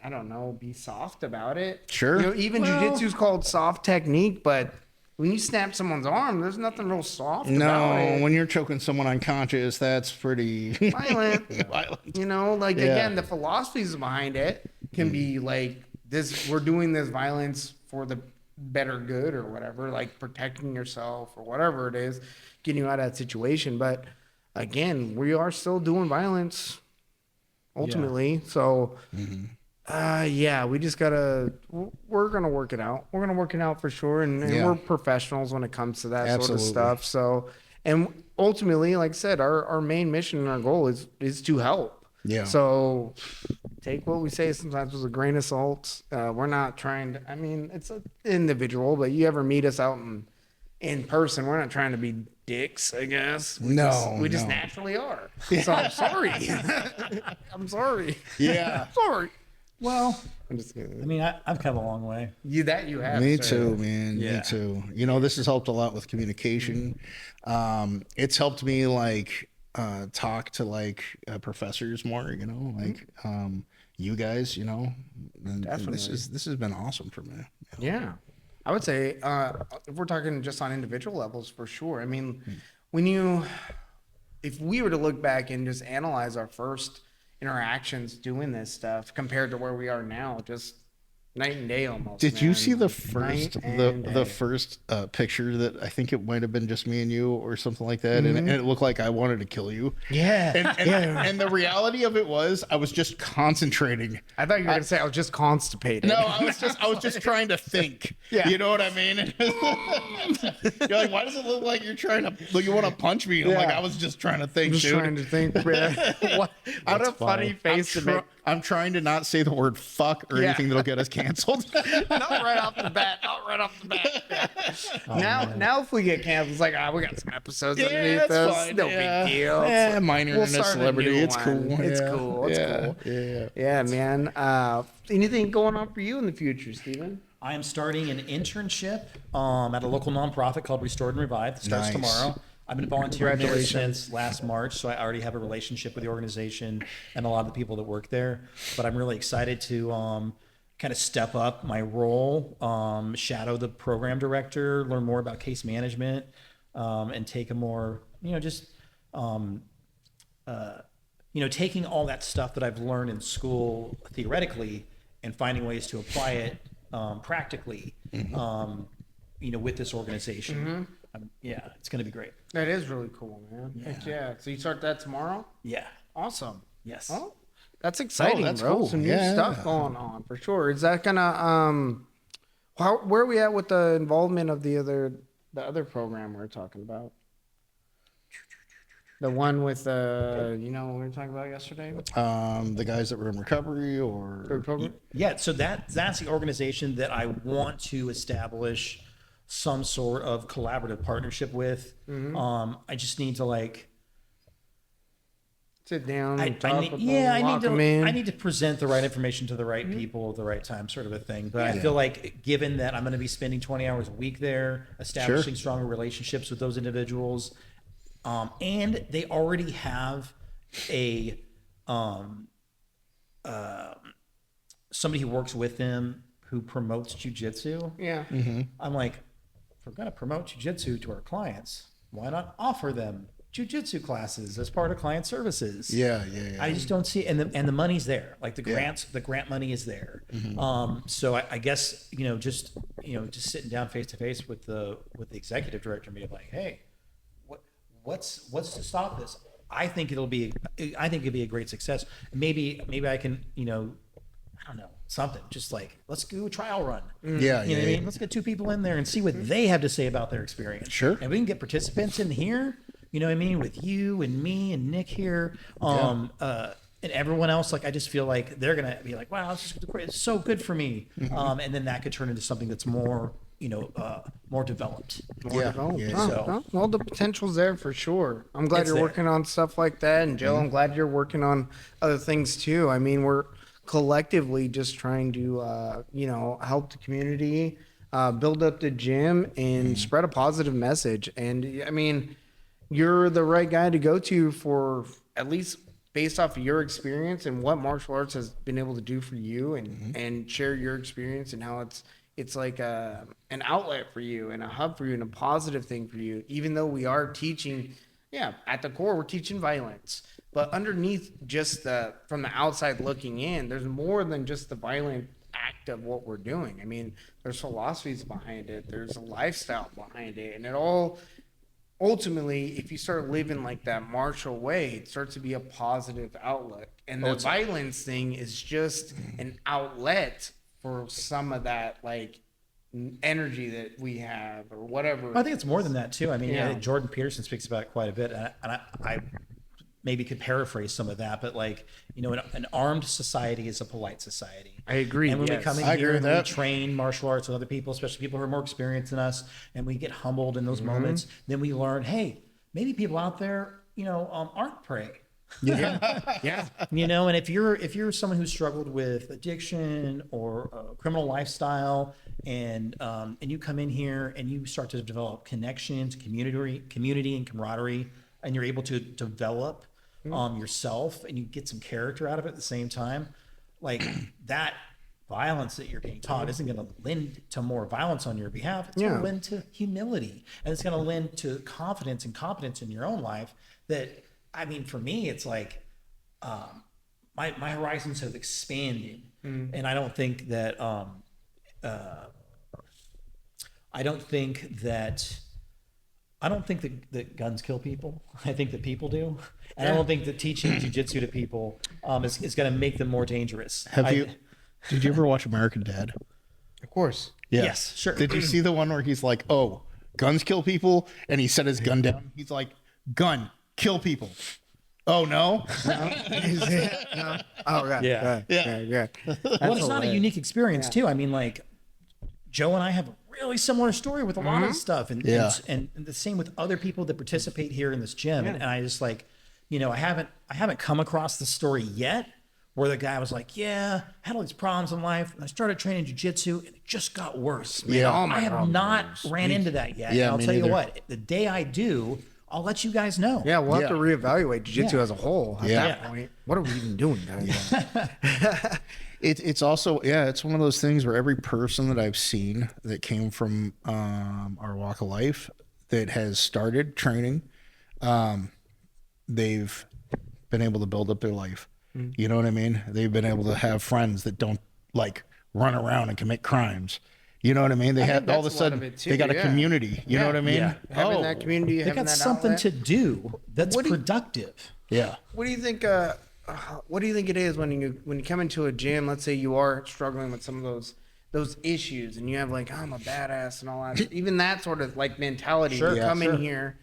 I don't know, be soft about it. Sure. You know, even jiu-jitsu is called soft technique, but when you snap someone's arm, there's nothing real soft about it. No, when you're choking someone unconscious, that's pretty violent. Violent. You know, like again, the philosophies behind it can be like this: we're doing this violence for the better good or whatever, like protecting yourself or whatever it is, getting you out of that situation. But again, we are still doing violence ultimately. So, we just we're going to work it out. We're going to work it out for sure. And we're professionals when it comes to that sort of stuff. So, and ultimately, like I said, our main mission and our goal is to help. Yeah. So take what we say sometimes with a grain of salt. We're not trying to, I mean, it's an individual, but you ever meet us out in person, we're not trying to be dicks, I guess. We just naturally are. So I'm sorry. I'm sorry. Yeah. Sorry. Well, I'm just kidding. I mean, I've come a long way. You have. Me sir. too, man. Yeah. Me too. You know, this has helped a lot with communication. It's helped me like talk to like professors more. You know, like you guys. You know, and this has been awesome for me. Yeah. I would say if we're talking just on individual levels, for sure. I mean, if we were to look back and just analyze our first interactions doing this stuff compared to where we are now, just night and day almost. Did you man. see the first Night and the day. first picture that I think it might have been just me and you or something like that, and it looked like I wanted to kill you. Yeah. And the reality of it was I was just concentrating. I thought you were gonna say I was just constipated. No, I was just trying to think. Yeah. You know what I mean? You're like, why does it look like you want to punch me? I'm like, I was just trying to think, just dude. trying to think, man. What a funny face to make. I'm trying to not say the word fuck or anything that'll get us canceled. Not right off the bat. Now if we get canceled, it's like, we got some episodes underneath that's us. fine. No Yeah. big deal. Yeah, minor We'll than a start celebrity. new It's one. cool. It's Yeah. cool. It's cool. Yeah. Yeah, man. Anything going on for you in the future, Steven? I am starting an internship at a local nonprofit called Restored and Revived. It starts Nice. tomorrow. I've been volunteering there Congratulations. since last March, so I already have a relationship with the organization and a lot of the people that work there. But I'm really excited to kind of step up my role, shadow the program director, learn more about case management, and take a more, taking all that stuff that I've learned in school theoretically and finding ways to apply it practically, with this organization. It's going to be great. That is really cool, man. Heck yeah. So you start that tomorrow? Yeah. Awesome. Yes. Oh, that's exciting, that's bro. cool. Some new Yeah. stuff going on for sure. Is that gonna where are we at with the involvement of the other program we were talking about? The one with we were talking about yesterday? The guys that were in recovery Third program? Yeah. So that's the organization that I want to establish some sort of collaborative partnership with. I just need to Sit down I and talk need, with yeah, them, lock them in. I need to present the right information to the right people at the right time, sort of a thing. But I feel like given that I'm going to be spending 20 hours a week there, establishing stronger relationships with those individuals, and they already have a somebody who works with them who promotes jiu-jitsu. Yeah. I'm like, if we're going to promote jiu-jitsu to our clients, why not offer them jiu-jitsu classes as part of client services? Yeah. I just don't see, and the money's there. Like the grant money is there. So I guess just sitting down face to face with the executive director and being like, hey, what's to stop this? I think it'd be a great success. Maybe I can I don't know, something just like, let's do a trial run. Yeah. You know what I mean? Let's get two people in there and see what they have to say about their experience. Sure. And we can get participants in here, you know what I mean, with you and me and Nick here, and everyone else. Like, I just feel like they're gonna be like, wow, this is great. It's so good for me. And then that could turn into something that's more, more developed. Well, the potential's there for sure. I'm glad It's you're there. working on stuff like that, and Joe, I'm glad you're working on other things too. I mean, we're collectively just trying to help the community, build up the gym, and spread a positive message. And I mean, you're the right guy to go to for, at least based off of your experience and what martial arts has been able to do for you, and share your experience and how it's like an outlet for you and a hub for you and a positive thing for you. Even though we are teaching, at the core, we're teaching violence. But underneath just from the outside looking in, there's more than just the violent act of what we're doing. I mean, there's philosophies behind it. There's a lifestyle behind it. And it all, ultimately, if you start living like that martial way, it starts to be a positive outlet. And the violence thing is just an outlet for some of that, energy that we have or whatever. I think it's more than that too. I mean, Yeah. Jordan Peterson speaks about it quite a bit, and I maybe could paraphrase some of that, but like, an armed society is a polite society. I agree. And when we yes. come in I agree here with and we that. train martial arts with other people, especially people who are more experienced than us, and we get humbled in those moments, then we learn, hey, maybe people out there, aren't prey. Yeah. And if you're someone who struggled with addiction or a criminal lifestyle, and you come in here and you start to develop connections, community and camaraderie, and you're able to develop yourself, and you get some character out of it at the same time, like that violence that you're being taught isn't going to lend to more violence on your behalf. It's going to lend to humility, and it's going to lend to confidence and competence in your own life. That, I mean, for me, it's like my horizons have expanded, and I don't think that that guns kill people. I think that people do, and I don't think that teaching jiu-jitsu to people is going to make them more dangerous. Did you ever watch American Dad? Of course. Yeah. Yes, sure. Did you see the one where he's like, "Oh, guns kill people," and he set his gun down? He's like, "Gun kill people." Oh no. No. Oh god. Yeah. Yeah. Well, it's not a unique experience too. I mean, like, Joe and I have a really similar story with a lot of stuff, and the same with other people that participate here in this gym. And I just like, I haven't come across the story yet where the guy was like, yeah, I had all these problems in life, and I started training jiu-jitsu, and it just got worse. Man, I have not ran into that yet. Yeah, and I'll me tell you neither. what, the day I do, I'll let you guys know. Yeah, we'll have to reevaluate jiu-jitsu as a whole at that Yeah. point. What are we even doing, guys? It's also, it's one of those things where every person that I've seen that came from our walk of life that has started training, they've been able to build up their life. You know what I mean? They've been able to have friends that don't like run around and commit crimes. You know what I mean? They have all of a that's a lot of sudden it too, they got a yeah. community. You know what I mean? Yeah. Having that community, They having got that something outlet. to do that's productive. Yeah. What do you think? What do you think it is when you come into a gym? Let's say you are struggling with some of those issues, and you have like, I'm a badass and all that. Even that sort of like mentality. Sure, you yeah, come sure. in here,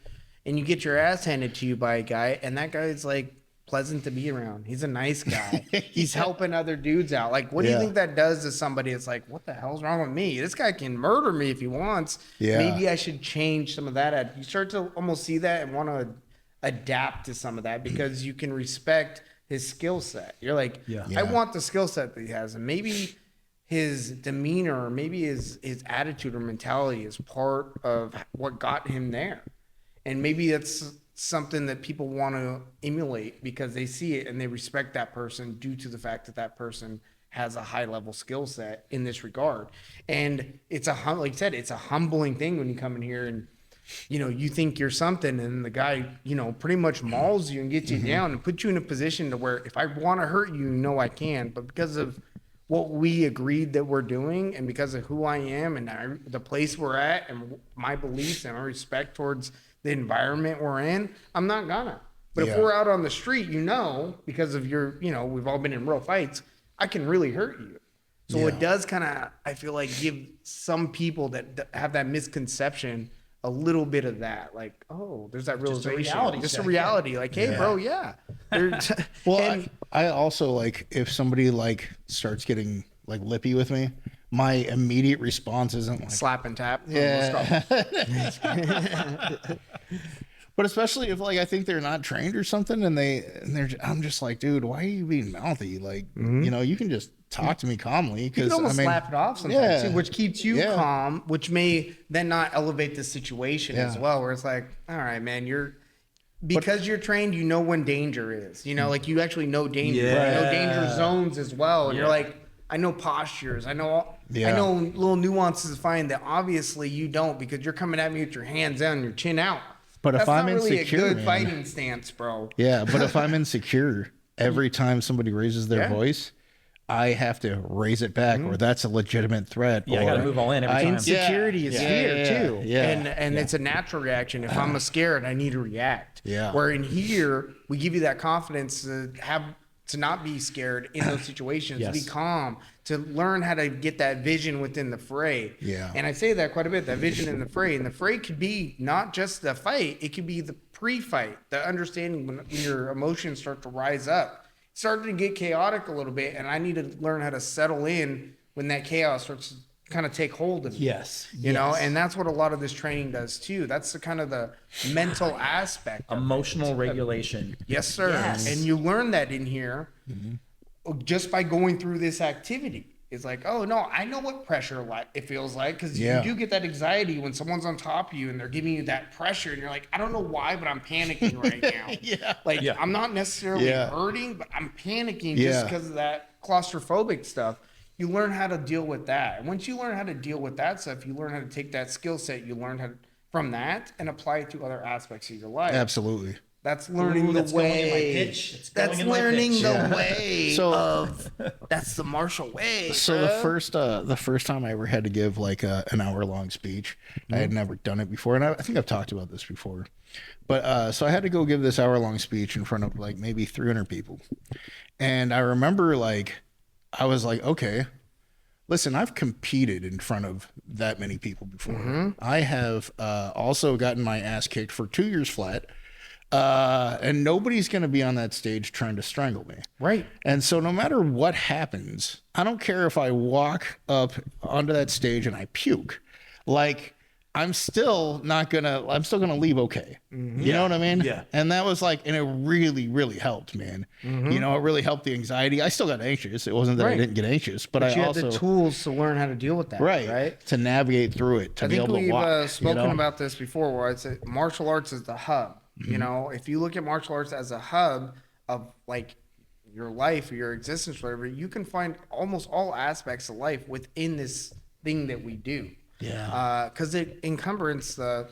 and you get your ass handed to you by a guy, and that guy's like pleasant to be around. He's a nice guy. He's helping other dudes out. Like, what do you think that does to somebody? It's like, what the hell's wrong with me? This guy can murder me if he wants. Yeah. Maybe I should change some of that. You start to almost see that and want to adapt to some of that because you can respect his skill set. You're like, I want the skill set that he has, and maybe his demeanor, or maybe his attitude or mentality is part of what got him there, and maybe that's something that people want to emulate because they see it and they respect that person due to the fact that that person has a high level skill set in this regard. And it's like you said, it's a humbling thing when you come in here and you think you're something, and the guy, pretty much mauls you and gets you down and puts you in a position to where if I want to hurt you, I can. But because of what we agreed that we're doing, and because of who I am and the place we're at and my beliefs and my respect towards the environment we're in, I'm not gonna. But if we're out on the street, because of your, we've all been in real fights, I can really hurt you. So it does kind of, I feel like, give some people that have that misconception a little bit of that, like, oh, there's that realization, just a reality, like, hey, bro, Well, I also like if somebody like starts getting like lippy with me, my immediate response isn't like slap and tap. Yeah. But especially if like I think they're not trained or something, I'm just like, dude, why are you being mouthy? Like, you can just talk to me calmly, You because can almost slap it off sometimes too, which keeps you calm, which may then not elevate the situation as well, where it's like, all right, man, you're trained, when danger is, like you actually know danger, you know danger zones as well, and you're like, I know postures, I know little nuances of fighting that obviously you don't, because you're coming at me with your hands down and your chin out. But That's if I'm not really insecure, a good man, fighting stance, bro. Yeah, but if I'm insecure, every time somebody raises their voice, I have to raise it back, or that's a legitimate threat. Yeah, I got to move all in every time. Insecurity is fear too. Yeah. And it's a natural reaction. If I'm scared, I need to react. Yeah. Where in here, we give you that confidence to not be scared in those situations, to be calm, to learn how to get that vision within the fray. Yeah. And I say that quite a bit, that vision in the fray. And the fray could be not just the fight, it could be the pre-fight, the understanding when your emotions start to rise up, it started to get chaotic a little bit, and I need to learn how to settle in when that chaos starts to kind of take hold of me. Yes. You know, and that's what a lot of this training does too. That's the kind of the mental aspect of Emotional regulation. Yes, sir. Yes. And you learn that in here just by going through this activity. It's like, oh no, I know what pressure it feels like, because you do get that anxiety when someone's on top of you and they're giving you that pressure, and you're like, I don't know why, but I'm panicking right now. Like I'm not necessarily hurting, but I'm panicking just because of that claustrophobic stuff. You learn how to deal with that. And once you learn how to deal with that stuff, you learn how to take that skill set you learn how from that and apply it to other aspects of your life. Absolutely. That's learning the way. That's learning the way of. That's the martial way. So bro. the first time I ever had to give like an hour-long speech, I had never done it before, and I think I've talked about this before. But so I had to go give this hour-long speech in front of like maybe 300 people, and I remember like I was like, okay, listen, I've competed in front of that many people before. I have also gotten my ass kicked for 2 years flat. And nobody's going to be on that stage trying to strangle me. Right. And so no matter what happens, I don't care if I walk up onto that stage and I puke. Like, I'm still going to leave okay. You know what I mean? Yeah. And that was like, and it really, really helped, man. You know, it really helped the anxiety. I still got anxious. It wasn't that I didn't get anxious, but I you also had the tools to learn how to deal with that. Right. to navigate through it, to be able to walk. I think we've spoken you know? about this before, where I'd say martial arts is the hub. You know, if you look at martial arts as a hub of like your life or your existence, whatever, you can find almost all aspects of life within this thing that we do. Yeah. Because it encumbers the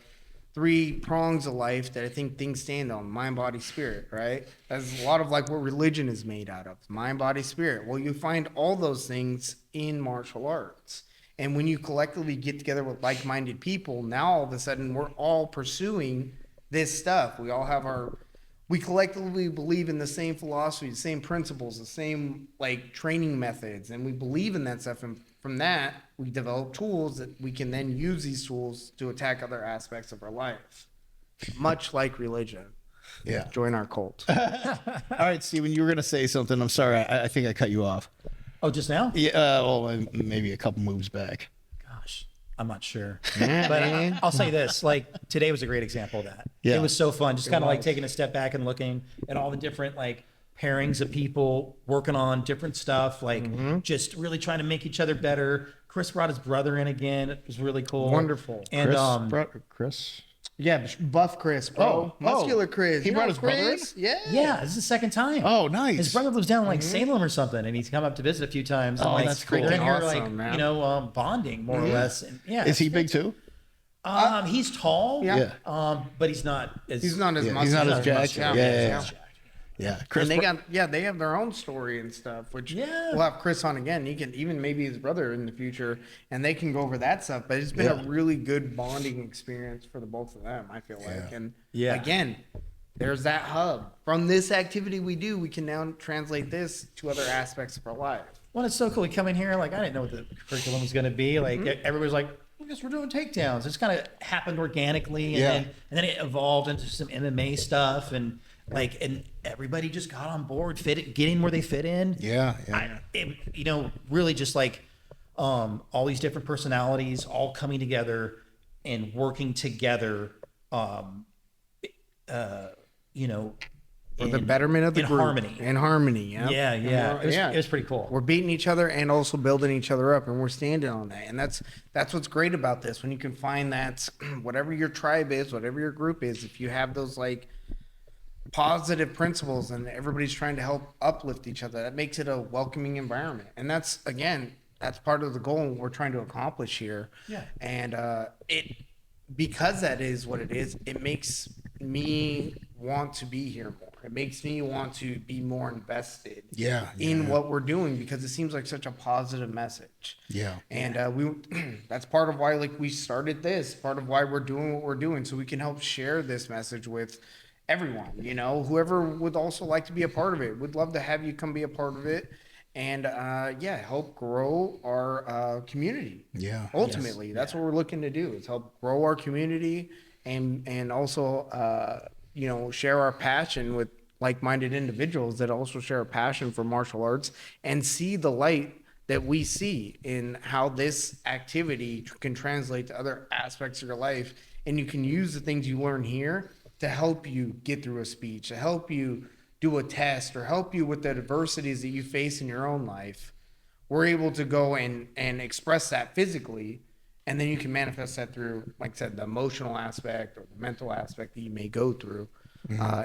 3 prongs of life that I think things stand on: mind, body, spirit, right? That's a lot of like what religion is made out of: mind, body, spirit. Well, you find all those things in martial arts. And when you collectively get together with like-minded people, now all of a sudden we're all pursuing this stuff. We collectively believe in the same philosophy, the same principles, the same like training methods, and we believe in that stuff. And from that, we develop tools that we can then use these tools to attack other aspects of our life, much like religion. Yeah. Join our cult. All right, Steven, you were going to say something. I'm sorry. I think I cut you off. Oh, just now? Yeah. Well, maybe a couple moves back. Gosh, I'm not sure. Yeah, But man. I'll say this, like today was a great example of that. Yeah. It was so fun, just kind of like taking a step back and looking at all the different like pairings of people working on different stuff, like just really trying to make each other better. Chris brought his brother in again. It was really cool. Wonderful. And Chris? Yeah, buff Chris, bro. Muscular Chris. He You brought know his brother in? Chris? Yeah. yeah, this is the second time. Oh, nice. His brother lives down in like Salem or something, and he's come up to visit a few times. And, Oh, like, that's cool. They're in here, Awesome, like man. you know, bonding more or less. And, yeah, Is he big too? He's tall. Yeah. But he's not as He's not as Yeah, muscular. he's not as jacked. muscular. Yeah. Yeah. Chris. And they have their own story and stuff, which Yeah. we'll have Chris on again. He can even maybe his brother in the future, and they can go over that stuff. But it's been a really good bonding experience for the both of them, I feel like. And again, there's that hub. From this activity we do, we can now translate this to other aspects of our life. Well, it's so cool. We come in here, like, I didn't know what the curriculum was going to be. Like, everybody's like, I guess we're doing takedowns. It's kind of happened organically. And, then it evolved into some MMA stuff. And, like, and everybody just got on board, getting where they fit in. Yeah. You know, really just like all these different personalities all coming together and working together, you know, For the betterment of the group. harmony. In harmony, yeah. Yeah. It was pretty cool. We're beating each other and also building each other up, and we're standing on that. And that's what's great about this. When you can find that, whatever your tribe is, whatever your group is, if you have those like positive principles and everybody's trying to help uplift each other, that makes it a welcoming environment. And that's part of the goal we're trying to accomplish here. Yeah. And because that is what it is, it makes me want to be here more. It makes me want to be more invested in what we're doing, because it seems like such a positive message. Yeah. And that's part of why like we started this, part of why we're doing what we're doing, so we can help share this message with everyone, you know, whoever would also like to be a part of it. We'd love to have you come be a part of it. And help grow our community. Yeah. Ultimately, that's what we're looking to do, is help grow our community and also share our passion with like-minded individuals that also share a passion for martial arts and see the light that we see in how this activity can translate to other aspects of your life. And you can use the things you learn here to help you get through a speech, to help you do a test, or help you with the adversities that you face in your own life. We're able to go and express that physically, and then you can manifest that through, like I said, the emotional aspect or the mental aspect that you may go through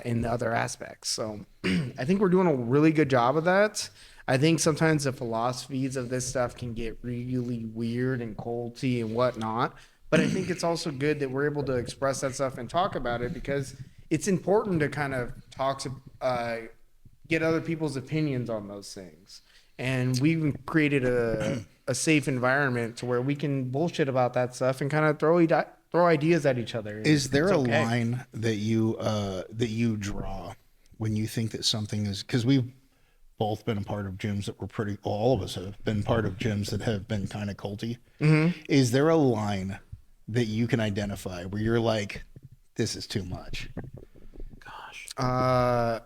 in the other aspects. So I think we're doing a really good job of that. I think sometimes the philosophies of this stuff can get really weird and culty and whatnot. But I think it's also good that we're able to express that stuff and talk about it, because it's important to kind of get other people's opinions on those things. And we've created a safe environment to where we can bullshit about that stuff and kind of throw ideas at each other. Is there a line that you draw when you think that something is, because we've both been a part of gyms that were all of us have been part of gyms that have been kind of culty. Mm-hmm. Is there a line that you can identify where you're like, this is too much? For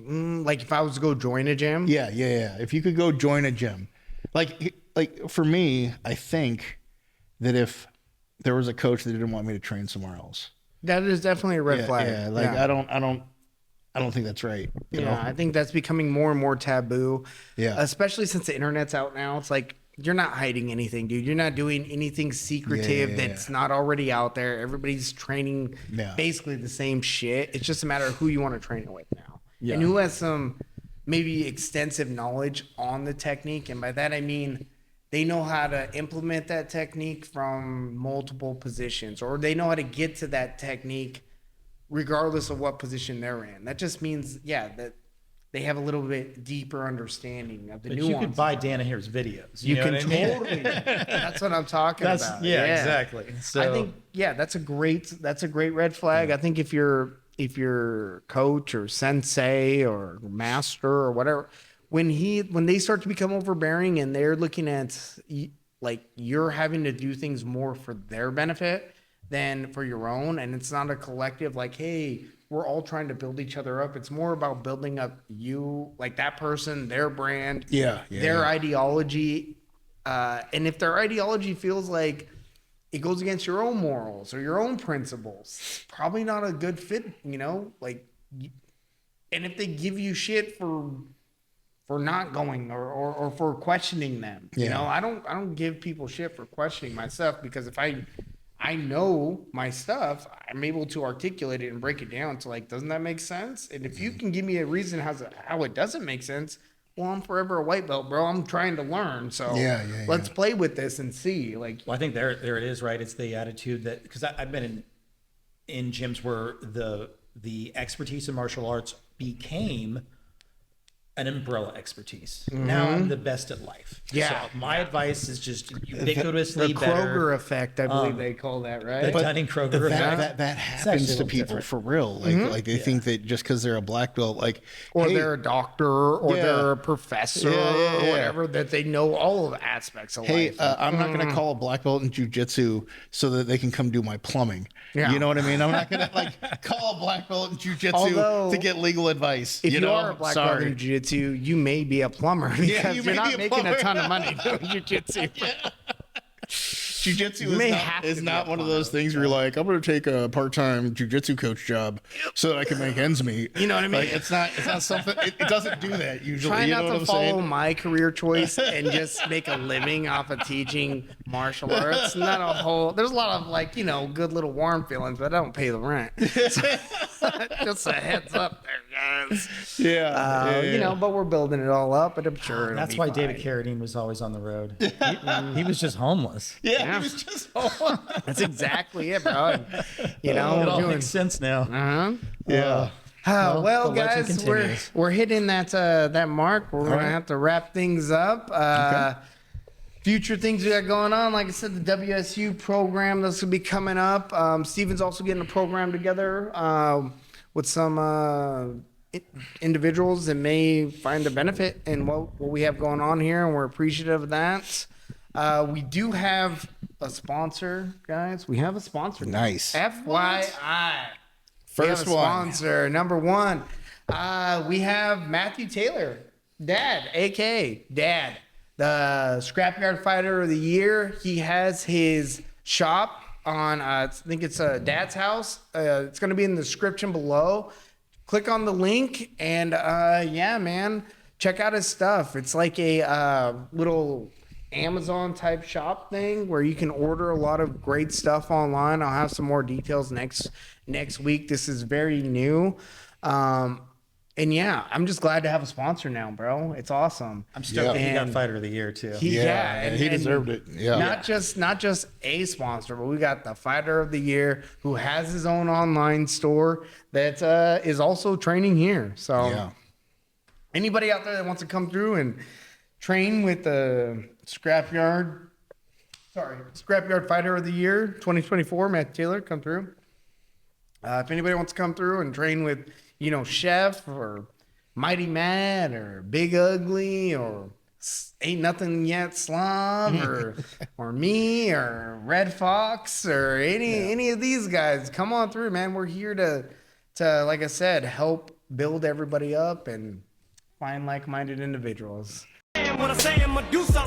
like if I was to go join a gym? Yeah. If you could go join a gym, like for me, I think that if there was a coach that didn't want me to train somewhere else, that is definitely a red flag. Yeah, like I don't think that's right. You know? I think that's becoming more and more taboo. Yeah. Especially since the internet's out now. It's like, you're not hiding anything, dude. You're not doing anything secretive that's not already out there. Everybody's training basically the same shit. It's just a matter of who you want to train it with now. Yeah. And who has some maybe extensive knowledge on the technique. And by that, I mean, they know how to implement that technique from multiple positions, or they know how to get to that technique regardless of what position they're in. That just means, that they have a little bit deeper understanding of the nuances. You could buy Danaher's videos. You can totally. That's what I'm talking about. Yeah, exactly. So I think that's a great red flag. I think if you're coach or sensei or master or whatever, when they start to become overbearing and they're looking at like you're having to do things more for their benefit than for your own, and it's not a collective like, hey, we're all trying to build each other up. It's more about building up you, like that person, their brand, their ideology. And if their ideology feels like it goes against your own morals or your own principles, it's probably not a good fit, like, and if they give you shit for not going or for questioning them, I don't give people shit for questioning my stuff, because if I know my stuff, I'm able to articulate it and break it down to like, doesn't that make sense? And if you can give me a reason how it doesn't make sense, well, I'm forever a white belt, bro. I'm trying to learn. So let's play with this and see. Like, well, I think there it is, right? It's the attitude that, because I've been in gyms where the expertise in martial arts became an umbrella expertise. Now I'm the best at life. Yeah. So my advice is just ubiquitously the Kroger effect, I believe they call that, right? The Dunning-Kroger effect. That happens to people for real. Like they think that just because they're a black belt, or they're a doctor, or they're a professor, or whatever, that they know all of the aspects of life. I'm not going to call a black belt in jiu-jitsu so that they can come do my plumbing. Yeah. You know what I mean? I'm not going to call a black belt in jiu-jitsu to get legal advice. If you are a black belt in jiu-jitsu, you may be a plumber, because you're not making a ton of money doing jiu-jitsu. Jiu-jitsu is not one of those things where you're like, I'm going to take a part-time jiu-jitsu coach job so that I can make ends meet. You know what I mean? Like, it's not something, it doesn't do that usually. Try not to follow my career choice and just make a living off of teaching martial arts. There's a lot of good little warm feelings, but I don't pay the rent. So, just a heads up there, guys. But we're building it all up, but I'm sure that's why David Carradine was always on the road. He was just homeless. Yeah. He was just homeless. That's exactly it, bro. It all makes sense now. Well, guys, we're hitting that mark. We're gonna have to wrap things up. Future things we got going on, like I said, the WSU program that's gonna be coming up. Steven's also getting a program together with some individuals that may find a benefit in what we have going on here, and we're appreciative of that. We do have a sponsor, guys. We have a sponsor. Nice. FYI. First we have a one. sponsor. Number one, we have Matthew Taylor, Dad, aka Dad, the Scrapyard Fighter of the Year. He has his shop on, I think it's Dad's house. It's going to be in the description below. Click on the link and yeah, man, check out his stuff. It's like a little Amazon type shop thing where you can order a lot of great stuff online. I'll have some more details next week. This is very new. And yeah, I'm just glad to have a sponsor now, bro. It's awesome. I'm stoked Yeah. he got Fighter of the Year too. Yeah, he deserved it. Yeah. Not just a sponsor, but we got the Fighter of the Year who has his own online store that is also training here. So Yeah. anybody out there that wants to come through and train with the Scrapyard Fighter of the Year 2024, Matt Taylor, come through. If anybody wants to come through and train with, Chef or Mighty Matt or Big Ugly or Ain't Nothing Yet Slav or me or Red Fox or any of these guys, come on through, man. We're here to like I said, help build everybody up and find like-minded individuals. When I say I'm Medusa,